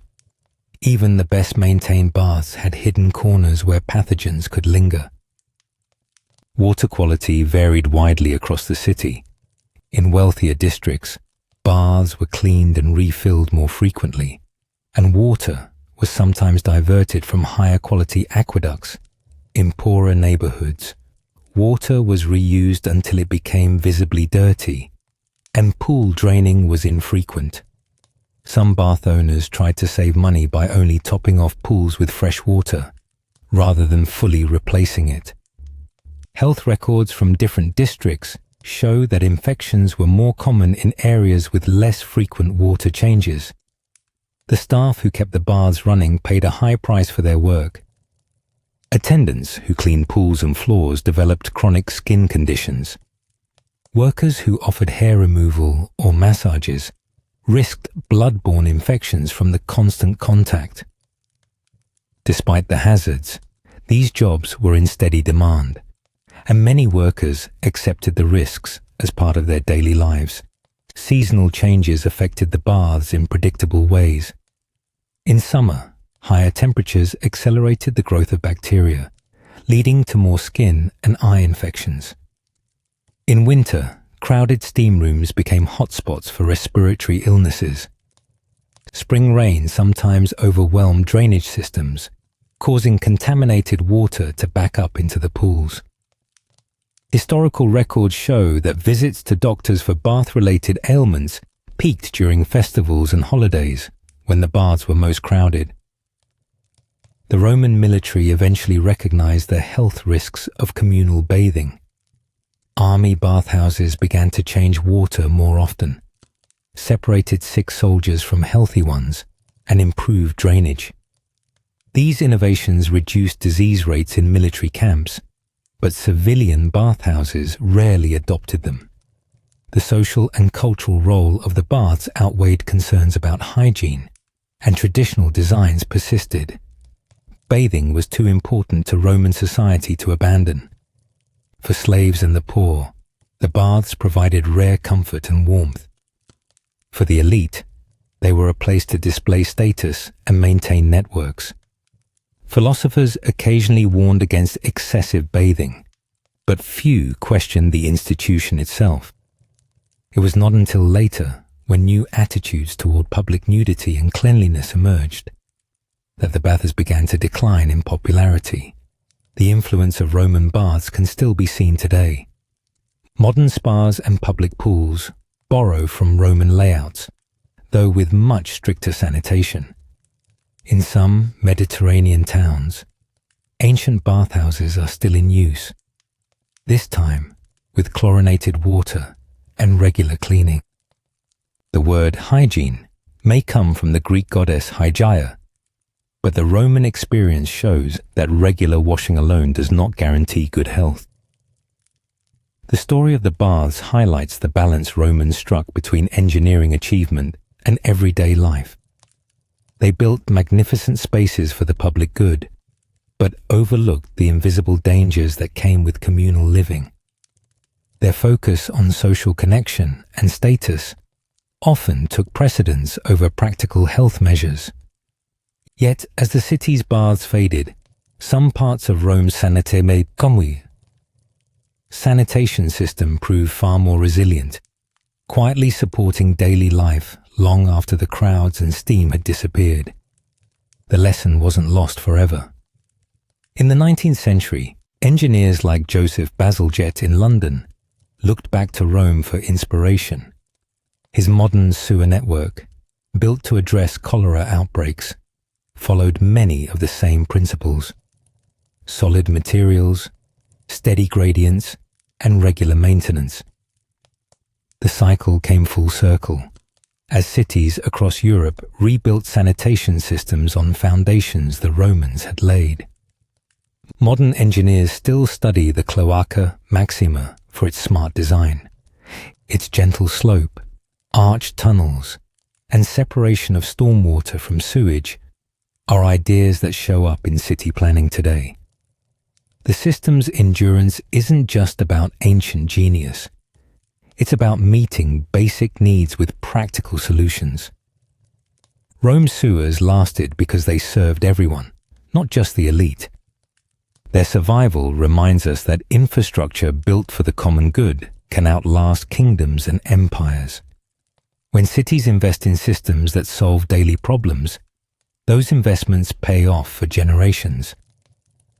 Even the best-maintained baths had hidden corners where pathogens could linger. Water quality varied widely across the city. In wealthier districts, baths were cleaned and refilled more frequently, and water was sometimes diverted from higher quality aqueducts. In poorer neighborhoods, water was reused until it became visibly dirty, and pool draining was infrequent. Some bath owners tried to save money by only topping off pools with fresh water, rather than fully replacing it. Health records from different districts show that infections were more common in areas with less frequent water changes. The staff who kept the baths running paid a high price for their work. Attendants who cleaned pools and floors developed chronic skin conditions. Workers who offered hair removal or massages risked blood-borne infections from the constant contact. Despite the hazards, these jobs were in steady demand, and many workers accepted the risks as part of their daily lives. Seasonal changes affected the baths in predictable ways. In summer, higher temperatures accelerated the growth of bacteria, leading to more skin and eye infections. In winter, crowded steam rooms became hotspots for respiratory illnesses. Spring rain sometimes overwhelmed drainage systems, causing contaminated water to back up into the pools. Historical records show that visits to doctors for bath-related ailments peaked during festivals and holidays, when the baths were most crowded. The Roman military eventually recognized the health risks of communal bathing. Army bathhouses began to change water more often, separated sick soldiers from healthy ones, and improved drainage. These innovations reduced disease rates in military camps, but civilian bathhouses rarely adopted them. The social and cultural role of the baths outweighed concerns about hygiene, and traditional designs persisted. Bathing was too important to Roman society to abandon. For slaves and the poor, The baths provided rare comfort and warmth. For the elite, they were a place to display status and maintain networks. Philosophers occasionally warned against excessive bathing, but few questioned the institution itself. It was not until later, when new attitudes toward public nudity and cleanliness emerged, that the baths began to decline in popularity. The influence of Roman baths can still be seen today. Modern spas and public pools borrow from Roman layouts, though with much stricter sanitation. In some Mediterranean towns, ancient bathhouses are still in use, this time with chlorinated water and regular cleaning. The word hygiene may come from the Greek goddess Hygeia, but the Roman experience shows that regular washing alone does not guarantee good health. The story of the baths highlights the balance Romans struck between engineering achievement and everyday life. They built magnificent spaces for the public good, but overlooked the invisible dangers that came with communal living. Their focus on social connection and status often took precedence over practical health measures. Yet, as the city's baths faded, some parts of Rome's sanitation system proved far more resilient, quietly supporting daily life long after the crowds and steam had disappeared. The lesson wasn't lost forever. In the 19th century, engineers like Joseph Bazalgette in London looked back to Rome for inspiration. His modern sewer network, built to address cholera outbreaks, followed many of the same principles: solid materials, steady gradients, and regular maintenance. The cycle came full circle, as cities across Europe rebuilt sanitation systems on foundations the Romans had laid. Modern engineers still study the Cloaca Maxima for its smart design. Its gentle slope, arched tunnels, and separation of stormwater from sewage are ideas that show up in city planning today. The system's endurance isn't just about ancient genius. It's about meeting basic needs with practical solutions. Rome's sewers lasted because they served everyone, not just the elite. Their survival reminds us that infrastructure built for the common good can outlast kingdoms and empires. When cities invest in systems that solve daily problems, those investments pay off for generations.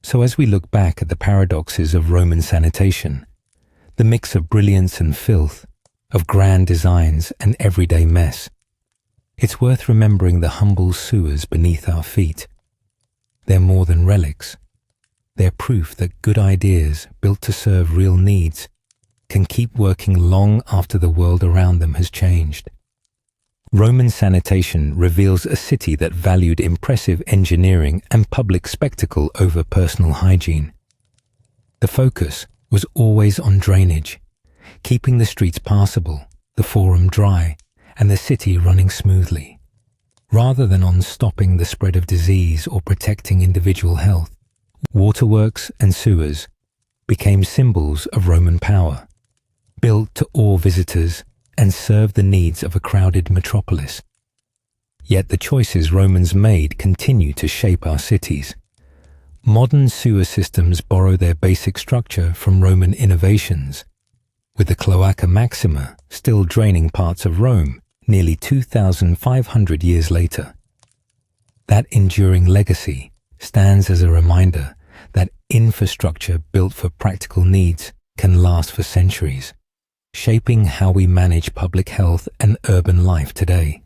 So as we look back at the paradoxes of Roman sanitation, the mix of brilliance and filth, of grand designs and everyday mess, it's worth remembering the humble sewers beneath our feet. They're more than relics. They're proof that good ideas built to serve real needs can keep working long after the world around them has changed. Roman sanitation reveals a city that valued impressive engineering and public spectacle over personal hygiene. The focus was always on drainage, keeping the streets passable, the forum dry, and the city running smoothly, rather than on stopping the spread of disease or protecting individual health. Waterworks and sewers became symbols of Roman power, built to awe visitors and serve the needs of a crowded metropolis. Yet the choices Romans made continue to shape our cities. Modern sewer systems borrow their basic structure from Roman innovations, with the Cloaca Maxima still draining parts of Rome nearly 2,500 years later. That enduring legacy stands as a reminder that infrastructure built for practical needs can last for centuries, shaping how we manage public health and urban life today.